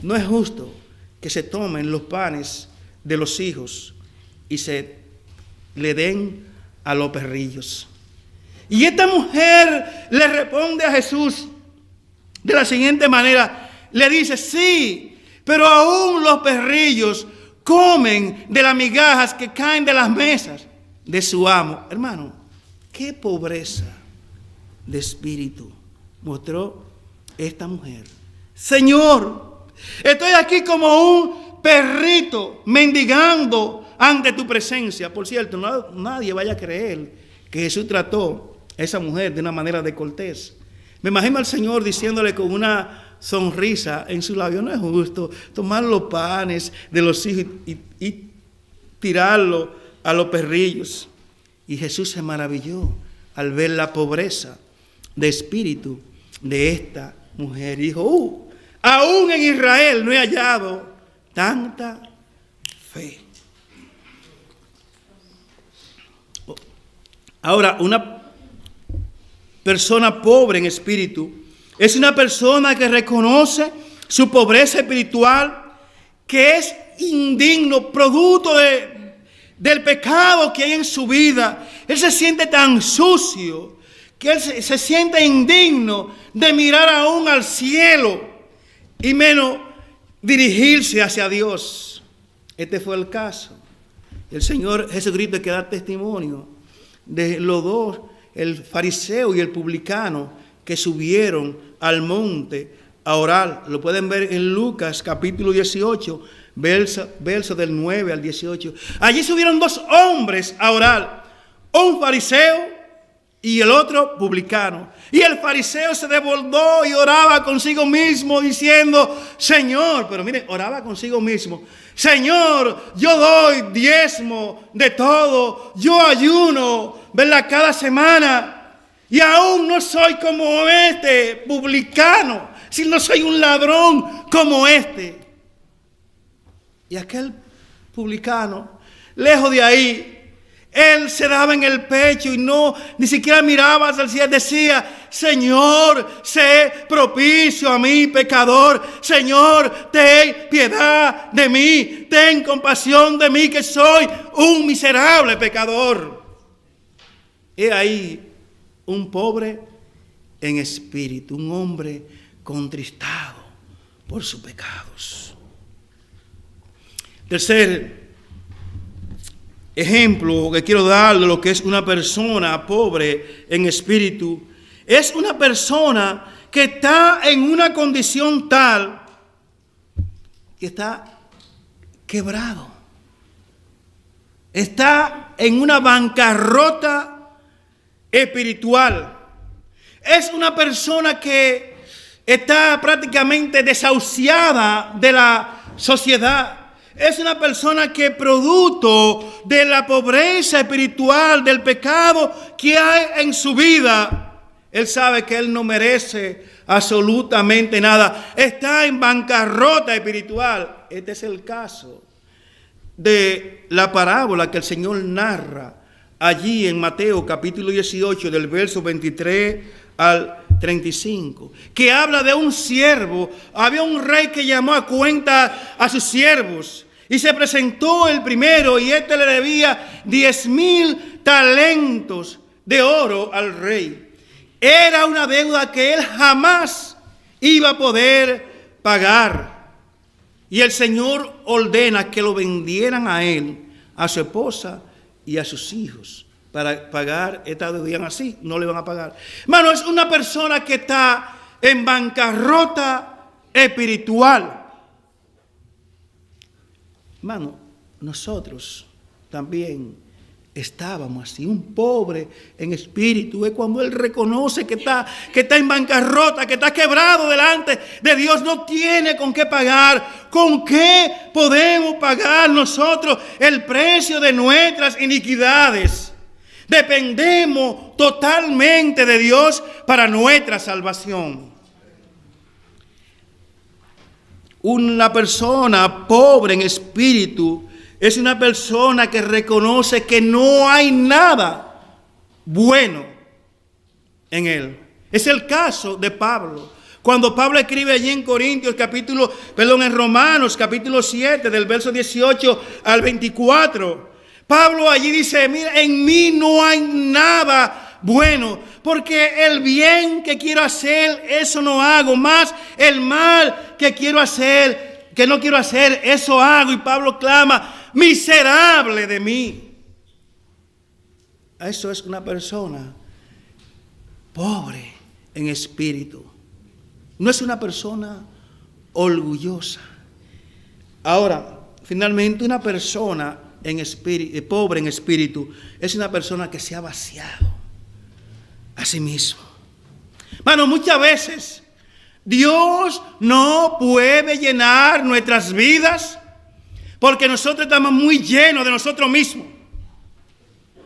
no es justo que se tomen los panes de los hijos y se le den a los perrillos. Y esta mujer le responde a Jesús de la siguiente manera. Le dice: sí, pero aún los perrillos comen de las migajas que caen de las mesas de su amo. Hermano, qué pobreza de espíritu mostró esta mujer. Señor, estoy aquí como un perrito mendigando ante tu presencia. Por cierto, nadie vaya a creer que Jesús trató a esa mujer de una manera de cortés. Me imagino al Señor diciéndole con una sonrisa en su labio: no es justo tomar los panes de los hijos y tirarlos a los perrillos. Y Jesús se maravilló al ver la pobreza de espíritu de esta mujer. Y dijo: aún en Israel no he hallado tanta fe. Ahora, una persona pobre en espíritu es una persona que reconoce su pobreza espiritual, que es indigno, producto del pecado que hay en su vida. Él se siente tan sucio que él se siente indigno de mirar aún al cielo y menos dirigirse hacia Dios. Este fue el caso. El Señor Jesucristo, que da testimonio de los dos, el fariseo y el publicano, que subieron al monte a orar. Lo pueden ver en Lucas capítulo 18, verso del 9 al 18. Allí subieron dos hombres a orar, un fariseo y el otro publicano. Y el fariseo se desbordó y oraba consigo mismo diciendo: Señor, pero mire, oraba consigo mismo: Señor, yo doy diezmo de todo, yo ayuno, ¿verdad?, cada semana, y aún no soy como este publicano, si no soy un ladrón como este. Y aquel publicano, lejos de ahí, Él se daba en el pecho y ni siquiera miraba hacia el cielo. Decía: Señor, sé propicio a mí, pecador. Señor, ten piedad de mí. Ten compasión de mí, que soy un miserable pecador. He ahí un pobre en espíritu, un hombre contristado por sus pecados. Tercer ejemplo que quiero dar de lo que es una persona pobre en espíritu, es una persona que está en una condición tal que está quebrado, está en una bancarrota espiritual. Es una persona que está prácticamente desahuciada de la sociedad. Es una persona que, producto de la pobreza espiritual, del pecado que hay en su vida, él sabe que él no merece absolutamente nada. Está en bancarrota espiritual. Este es el caso de la parábola que el Señor narra allí en Mateo capítulo 18, del verso 23 al 35, que habla de un siervo. Había un rey que llamó a cuenta a sus siervos y se presentó el primero, y este le debía 10,000 talentos de oro al rey. Era una deuda que él jamás iba a poder pagar, y el Señor ordena que lo vendieran a él, a su esposa y a sus hijos, para pagar esta deuda. Así no le van a pagar. Hermano, es una persona que está en bancarrota espiritual. Hermano, nosotros también estábamos así. Un pobre en espíritu es cuando él reconoce que está en bancarrota, que está quebrado delante de Dios, no tiene con qué pagar. ¿Con qué podemos pagar nosotros el precio de nuestras iniquidades? Dependemos totalmente de Dios para nuestra salvación. Una persona pobre en espíritu es una persona que reconoce que no hay nada bueno en él. Es el caso de Pablo. Cuando Pablo escribe allí en en Romanos capítulo 7, del verso 18 al 24, Pablo allí dice: mira, en mí no hay nada bueno, porque el bien que quiero hacer, eso no hago, más el mal que quiero hacer, que no quiero hacer, eso hago. Y Pablo clama: miserable de mí. Eso es una persona pobre en espíritu. No es una persona orgullosa. Ahora, finalmente, una persona pobre en espíritu es una persona que se ha vaciado a sí mismo. Hermano, muchas veces Dios no puede llenar nuestras vidas porque nosotros estamos muy llenos de nosotros mismos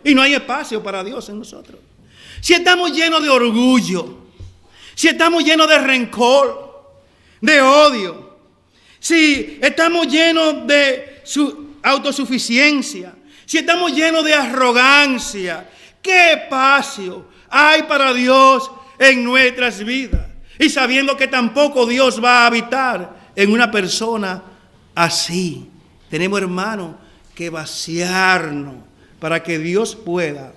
y no hay espacio para Dios en nosotros. Si estamos llenos de orgullo, si estamos llenos de rencor, de odio, si estamos llenos de autosuficiencia, si estamos llenos de arrogancia, ¿qué espacio hay para Dios en nuestras vidas? Y sabiendo que tampoco Dios va a habitar en una persona así, tenemos, hermanos, que vaciarnos para que Dios pueda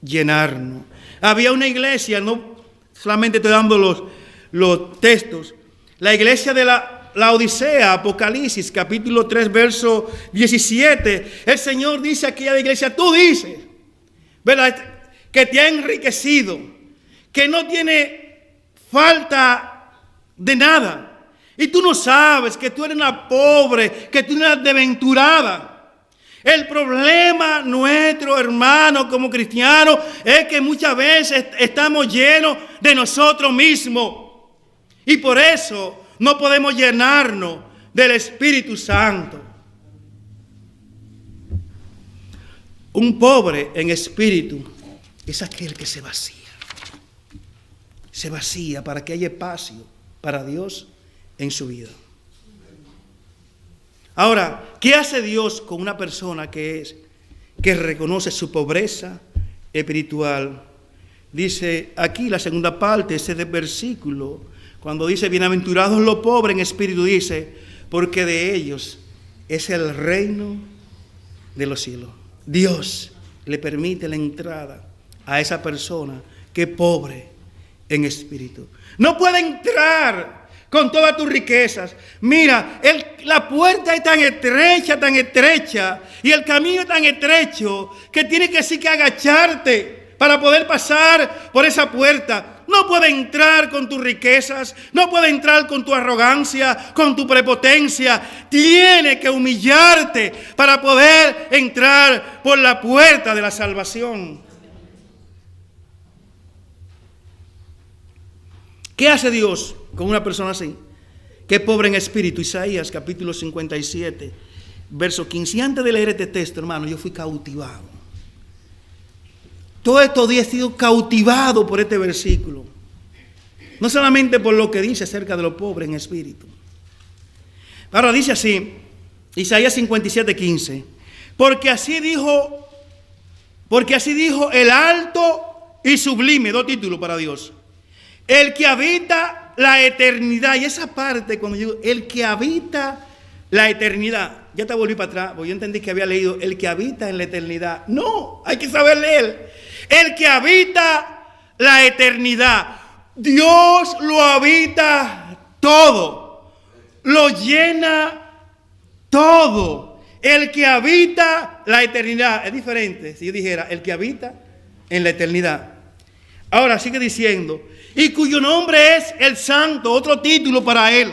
llenarnos. Había una iglesia, no solamente estoy dando los textos, la iglesia de la Odisea, Apocalipsis, capítulo 3, verso 17. El Señor dice aquí a la iglesia: tú dices, ¿verdad?, que te ha enriquecido, que no tiene falta de nada. Y tú no sabes que tú eres una pobre, que tú eres una desventurada. El problema nuestro, hermano, como cristianos, es que muchas veces estamos llenos de nosotros mismos. Y por eso no podemos llenarnos del Espíritu Santo. Un pobre en espíritu es aquel que se vacía. Se vacía para que haya espacio para Dios en su vida. Ahora, ¿qué hace Dios con una persona que que reconoce su pobreza espiritual. Dice aquí la segunda parte, ese versículo, cuando dice, bienaventurados los pobres en espíritu, dice, porque de ellos es el reino de los cielos. Dios le permite la entrada a esa persona que es pobre en espíritu. No puede entrar con todas tus riquezas. Mira, la puerta es tan estrecha, y el camino es tan estrecho, que tienes que sí que agacharte para poder pasar por esa puerta. No puede entrar con tus riquezas, no puede entrar con tu arrogancia, con tu prepotencia. Tiene que humillarte para poder entrar por la puerta de la salvación. ¿Qué hace Dios con una persona así, que es pobre en espíritu? Isaías capítulo 57, verso 15. Y antes de leer este texto, hermano, yo fui cautivado. Todos estos días he sido cautivado por este versículo. No solamente por lo que dice acerca de los pobres en espíritu. Ahora dice así, Isaías 57, 15. Porque así dijo el alto y sublime, dos títulos para Dios. El que habita la eternidad. Y esa parte, cuando yo digo, el que habita la eternidad. Ya te volví para atrás, porque yo entendí que había leído el que habita en la eternidad. No, hay que saber leer. El que habita la eternidad. Dios lo habita todo. Lo llena todo. El que habita la eternidad. Es diferente si yo dijera el que habita en la eternidad. Ahora sigue diciendo, y cuyo nombre es el Santo, otro título para él.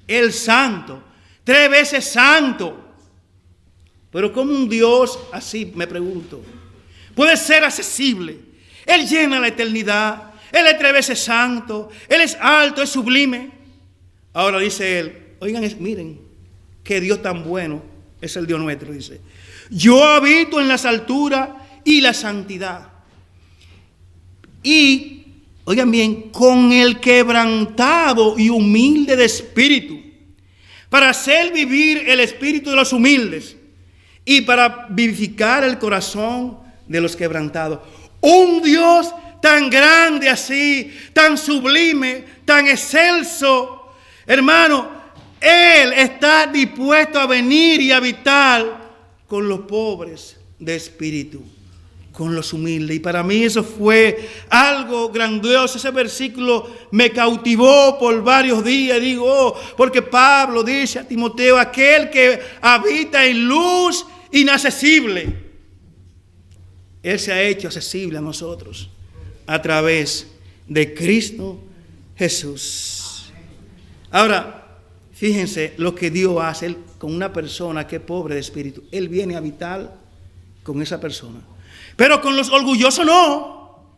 El Santo. 3 veces santo. Pero ¿cómo un Dios así, me pregunto, puede ser accesible? Él llena la eternidad. Él es 3 veces santo. Él es alto, es sublime. Ahora dice él, oigan, miren, qué Dios tan bueno es el Dios nuestro, dice. Yo habito en las alturas y la santidad. Y, oigan bien, con el quebrantado y humilde de espíritu, para hacer vivir el espíritu de los humildes y para vivificar el corazón de los quebrantados. Un Dios tan grande así, tan sublime, tan excelso, hermano, Él está dispuesto a venir y habitar con los pobres de espíritu, con los humildes. Y para mí eso fue algo grandioso. Ese versículo me cautivó por varios días. Digo, porque Pablo dice a Timoteo, aquel que habita en luz inaccesible, Él se ha hecho accesible a nosotros a través de Cristo Jesús. Ahora, fíjense lo que Dios hace con una persona que es pobre de espíritu. Él viene a habitar con esa persona. Pero con los orgullosos no.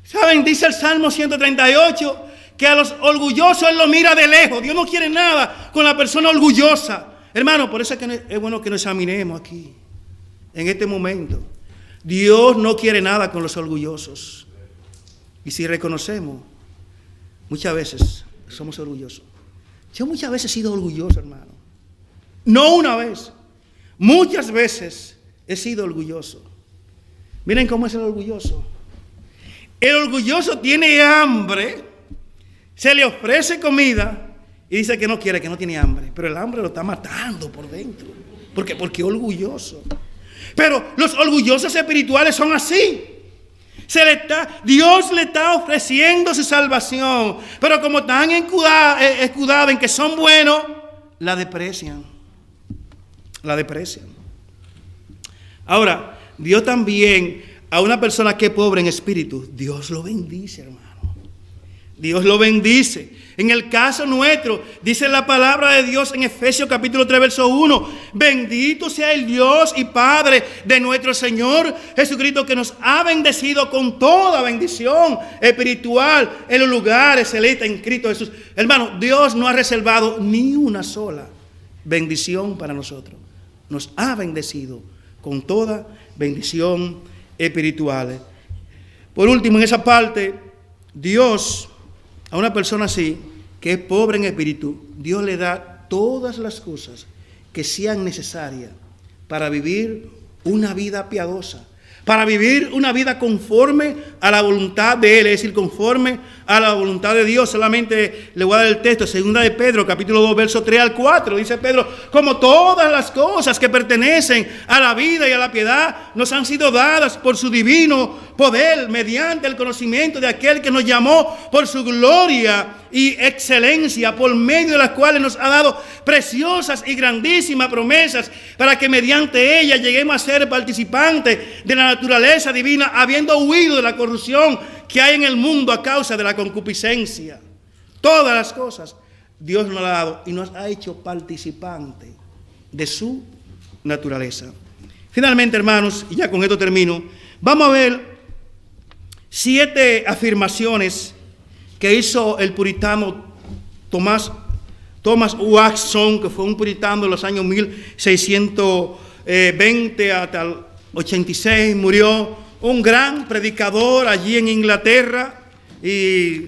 ¿Saben? Dice el Salmo 138 que a los orgullosos Él los mira de lejos. Dios no quiere nada con la persona orgullosa. Hermano, por eso es que es bueno que nos examinemos aquí, en este momento. Dios no quiere nada con los orgullosos. Y si reconocemos, muchas veces somos orgullosos. Yo muchas veces he sido orgulloso, hermano. No una vez. Muchas veces he sido orgulloso. Miren cómo es el orgulloso. El orgulloso tiene hambre, se le ofrece comida y dice que no quiere, que no tiene hambre. Pero el hambre lo está matando por dentro. Porque es orgulloso. Pero los orgullosos espirituales son así. Dios le está ofreciendo su salvación. Pero como están escudados en que son buenos, la desprecian. La desprecian. Ahora, Dios también, a una persona que es pobre en espíritu, Dios lo bendice, hermano. Dios lo bendice. En el caso nuestro, dice la palabra de Dios en Efesios capítulo 3, verso 1. Bendito sea el Dios y Padre de nuestro Señor Jesucristo, que nos ha bendecido con toda bendición espiritual en los lugares celestes en Cristo Jesús. Hermano, Dios no ha reservado ni una sola bendición para nosotros. Nos ha bendecido con toda bendición espiritual. Por último, en esa parte, Dios, a una persona así, que es pobre en espíritu, Dios le da todas las cosas que sean necesarias para vivir una vida piadosa, para vivir una vida conforme a la voluntad de Él, es decir, conforme a la voluntad de Dios. Solamente le voy a dar el texto, 2 de Pedro, capítulo 2, verso 3 al 4. Dice Pedro: como todas las cosas que pertenecen a la vida y a la piedad nos han sido dadas por su divino poder, mediante el conocimiento de aquel que nos llamó por su gloria y excelencia, por medio de las cuales nos ha dado preciosas y grandísimas promesas, para que mediante ellas lleguemos a ser participantes de la naturaleza divina, habiendo huido de la corrupción que hay en el mundo a causa de la concupiscencia. Todas las cosas Dios nos ha dado y nos ha hecho participantes de su naturaleza. Finalmente, hermanos, y ya con esto termino, vamos a ver 7 afirmaciones que hizo el puritano Thomas Watson, que fue un puritano de los años 1620 hasta el 86, murió, un gran predicador allí en Inglaterra. Y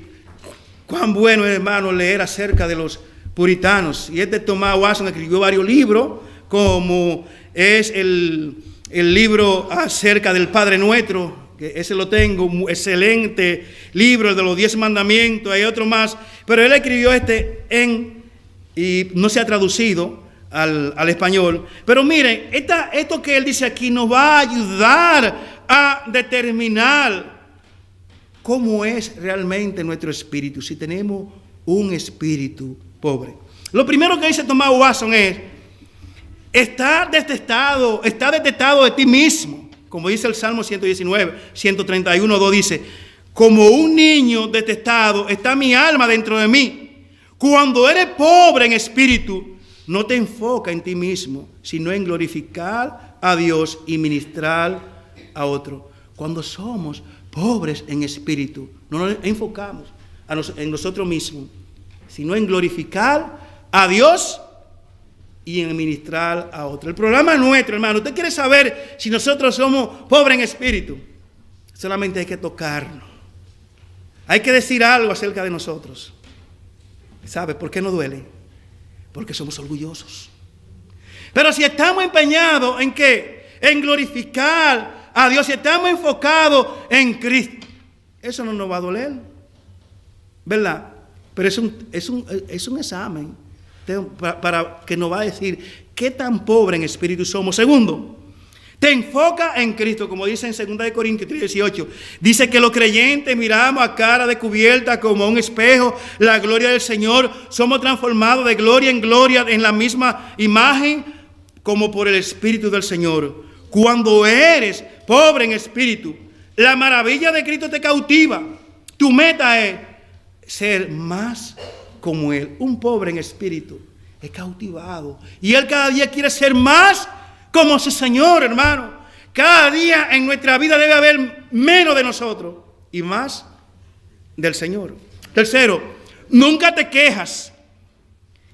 cuán bueno es, hermano, leer acerca de los puritanos. Y Thomas Watson escribió varios libros, como es el libro acerca del Padre Nuestro, que ese lo tengo, un excelente libro de los 10 mandamientos, hay otro más, pero él escribió y no se ha traducido al español. Pero miren, esto que él dice aquí nos va a ayudar a determinar cómo es realmente nuestro espíritu, si tenemos un espíritu pobre. Lo primero que dice Thomas Watson es: está detestado de ti mismo. Como dice el Salmo 119, 131, 2 dice: como un niño detestado está mi alma dentro de mí. Cuando eres pobre en espíritu, no te enfocas en ti mismo, sino en glorificar a Dios y ministrar a otro. Cuando somos pobres en espíritu, no nos enfocamos en nosotros mismos, sino en glorificar a Dios y en ministrar a otro. El programa es nuestro, hermano. Usted quiere saber si nosotros somos pobres en espíritu. Solamente hay que tocarnos. Hay que decir algo acerca de nosotros. ¿Sabe por qué nos duele? Porque somos orgullosos. Pero si estamos empeñados ¿en qué? En glorificar a Dios, si estamos enfocados en Cristo, eso no nos va a doler, ¿verdad? Pero es un examen para que nos va a decir qué tan pobre en espíritu somos. Segundo, te enfoca en Cristo, como dice en 2 Corintios 3:18. Dice que los creyentes miramos a cara descubierta como un espejo la gloria del Señor. Somos transformados de gloria en gloria en la misma imagen como por el Espíritu del Señor. Cuando eres pobre en espíritu, la maravilla de Cristo te cautiva. Tu meta es ser más como Él. Un pobre en espíritu es cautivado y él cada día quiere ser más como su Señor, hermano. Cada día en nuestra vida debe haber menos de nosotros y más del Señor. Tercero, nunca te quejas.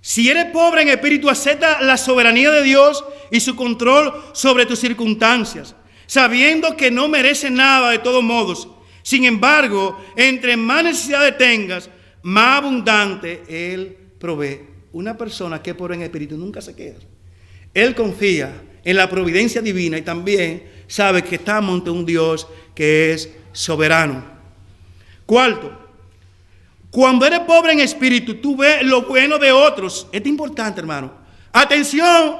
Si eres pobre en espíritu, acepta la soberanía de Dios y su control sobre tus circunstancias, sabiendo que no mereces nada de todos modos. Sin embargo, entre más necesidades tengas, más abundante Él provee. Una persona que es pobre en espíritu nunca se queja. Él confía en la providencia divina y también sabe que estamos ante un Dios que es soberano. Cuarto, cuando eres pobre en espíritu, tú ves lo bueno de otros. Esto es importante, hermano. Atención,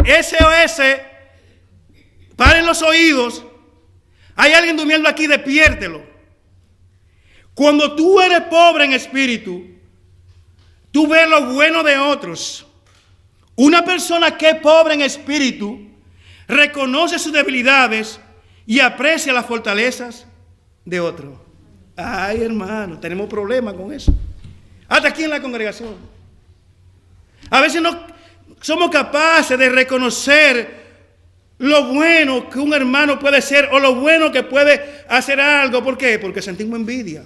SOS, paren los oídos. Hay alguien durmiendo aquí, despiértelo. Cuando tú eres pobre en espíritu, tú ves lo bueno de otros. Una persona que es pobre en espíritu reconoce sus debilidades y aprecia las fortalezas de otros. Ay, hermano, tenemos problemas con eso. Hasta aquí en la congregación. A veces no somos capaces de reconocer lo bueno que un hermano puede ser o lo bueno que puede hacer algo. ¿Por qué? Porque sentimos envidia.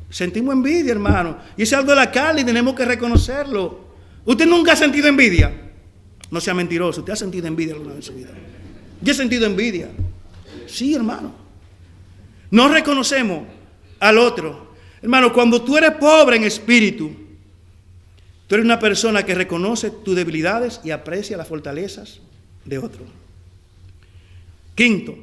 Sentimos envidia, hermano. Y es algo de la carne y tenemos que reconocerlo. ¿Usted nunca ha sentido envidia? No sea mentiroso. ¿Usted ha sentido envidia alguna vez en su vida? Yo he sentido envidia. Sí, hermano. No reconocemos al otro. Hermano, cuando tú eres pobre en espíritu, tú eres una persona que reconoce tus debilidades y aprecia las fortalezas de otro. Quinto,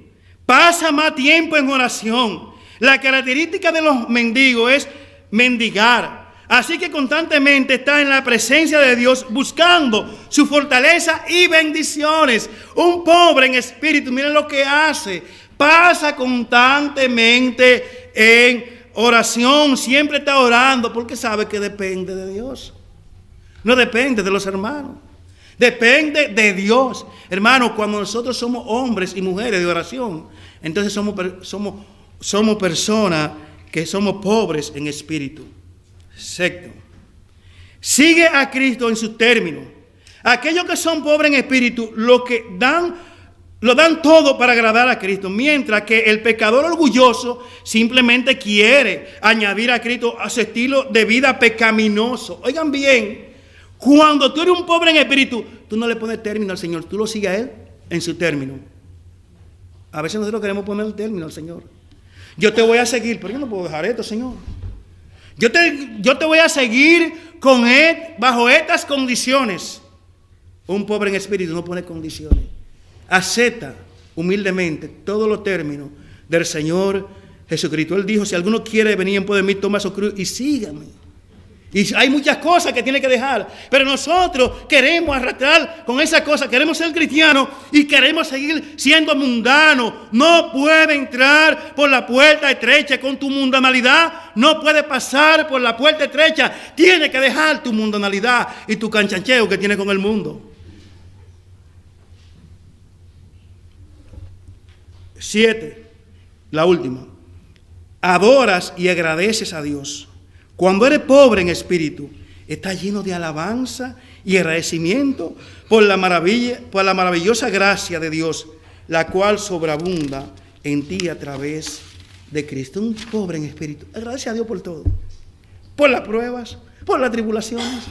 pasa más tiempo en oración. La característica de los mendigos es mendigar. Así que constantemente está en la presencia de Dios buscando su fortaleza y bendiciones. Un pobre en espíritu, miren lo que hace. Pasa constantemente en oración, siempre está orando porque sabe que depende de Dios. No depende de los hermanos, depende de Dios. Hermanos, cuando nosotros somos hombres y mujeres de oración, entonces somos personas que somos pobres en espíritu. Sexto, sigue a Cristo en sus términos. Aquellos que son pobres en espíritu, lo dan todo para agradar a Cristo, mientras que el pecador orgulloso simplemente quiere añadir a Cristo a su estilo de vida pecaminoso. Oigan bien, cuando tú eres un pobre en espíritu, tú no le pones término al Señor, tú lo sigues a Él en su término. A veces nosotros queremos poner el término al Señor. Yo te voy a seguir, pero yo no puedo dejar esto, Señor. Yo te voy a seguir con Él bajo estas condiciones. Un pobre en espíritu no pone condiciones. Acepta humildemente todos los términos del Señor Jesucristo. Él dijo, si alguno quiere venir en pos de mí, toma su cruz y sígame. Y hay muchas cosas que tiene que dejar, pero nosotros queremos arrastrar con esas cosas, queremos ser cristianos y queremos seguir siendo mundanos. No puede entrar por la puerta estrecha con tu mundanalidad, no puede pasar por la puerta estrecha, tiene que dejar tu mundanalidad y tu canchancheo que tiene con el mundo. 7, la última, adoras y agradeces a Dios. Cuando eres pobre en espíritu, estás lleno de alabanza y agradecimiento por la maravillosa gracia de Dios, la cual sobreabunda en ti a través de Cristo. Un pobre en espíritu, agradece a Dios por todo, por las pruebas, por las tribulaciones.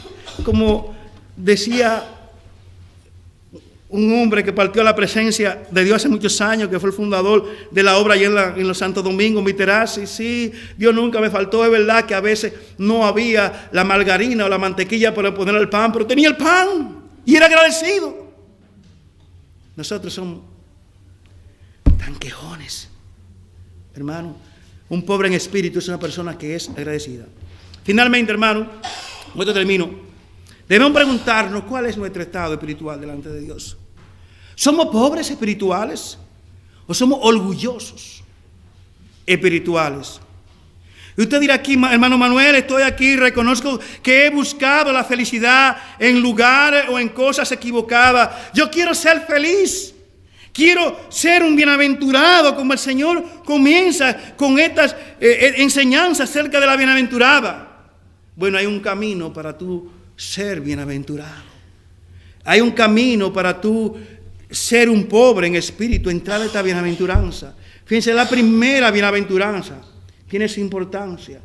Como decía un hombre que partió a la presencia de Dios hace muchos años, que fue el fundador de la obra allá en los Santos Domingos, Miterazzi. Sí, Dios nunca me faltó. Es verdad que a veces no había la margarina o la mantequilla para poner el pan, pero tenía el pan y era agradecido. Nosotros somos tan quejones, hermano. Un pobre en espíritu es una persona que es agradecida. Finalmente, hermano, yo termino. Debemos preguntarnos cuál es nuestro estado espiritual delante de Dios. ¿Somos pobres espirituales o somos orgullosos espirituales? Y usted dirá aquí, hermano Manuel, estoy aquí, reconozco que he buscado la felicidad en lugares o en cosas equivocadas. Yo quiero ser feliz. Quiero ser un bienaventurado, como el Señor comienza con estas enseñanzas acerca de la bienaventurada. Bueno, hay un camino para tú ser bienaventurado. Hay un camino para tú ser un pobre en espíritu, entrar a esta bienaventuranza. Fíjense, la primera bienaventuranza tiene su importancia,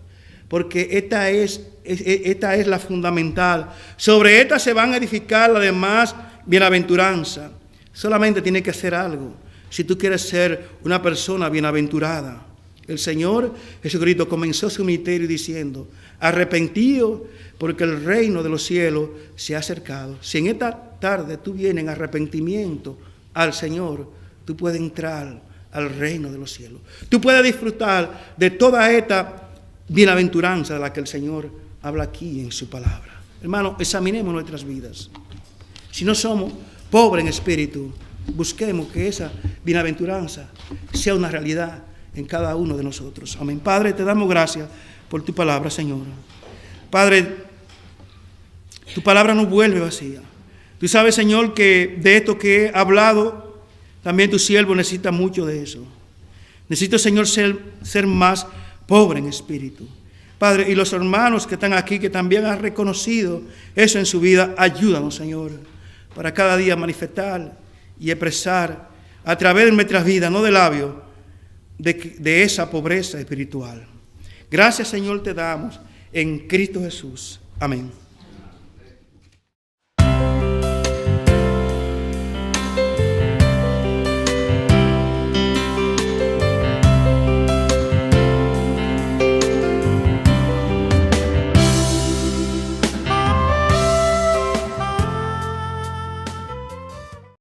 porque esta es la fundamental. Sobre esta se van a edificar las demás bienaventuranzas. Solamente tiene que hacer algo si tú quieres ser una persona bienaventurada. El Señor Jesucristo comenzó su ministerio diciendo: arrepentidos, porque el reino de los cielos se ha acercado. Si en esta tarde tú vienes en arrepentimiento al Señor, tú puedes entrar al reino de los cielos. Tú puedes disfrutar de toda esta bienaventuranza de la que el Señor habla aquí en su palabra. Hermanos, examinemos nuestras vidas. Si no somos pobres en espíritu, busquemos que esa bienaventuranza sea una realidad en cada uno de nosotros. Amén. Padre, te damos gracias por tu palabra, Señor. Padre, tu palabra no vuelve vacía. Tú sabes, Señor, que de esto que he hablado, también tu siervo necesita mucho de eso. Necesito, Señor, ser más pobre en espíritu. Padre, y los hermanos que están aquí, que también han reconocido eso en su vida, ayúdanos, Señor, para cada día manifestar y expresar a través de nuestras vidas, no de labios, de esa pobreza espiritual. Gracias, Señor, te damos en Cristo Jesús. Amén.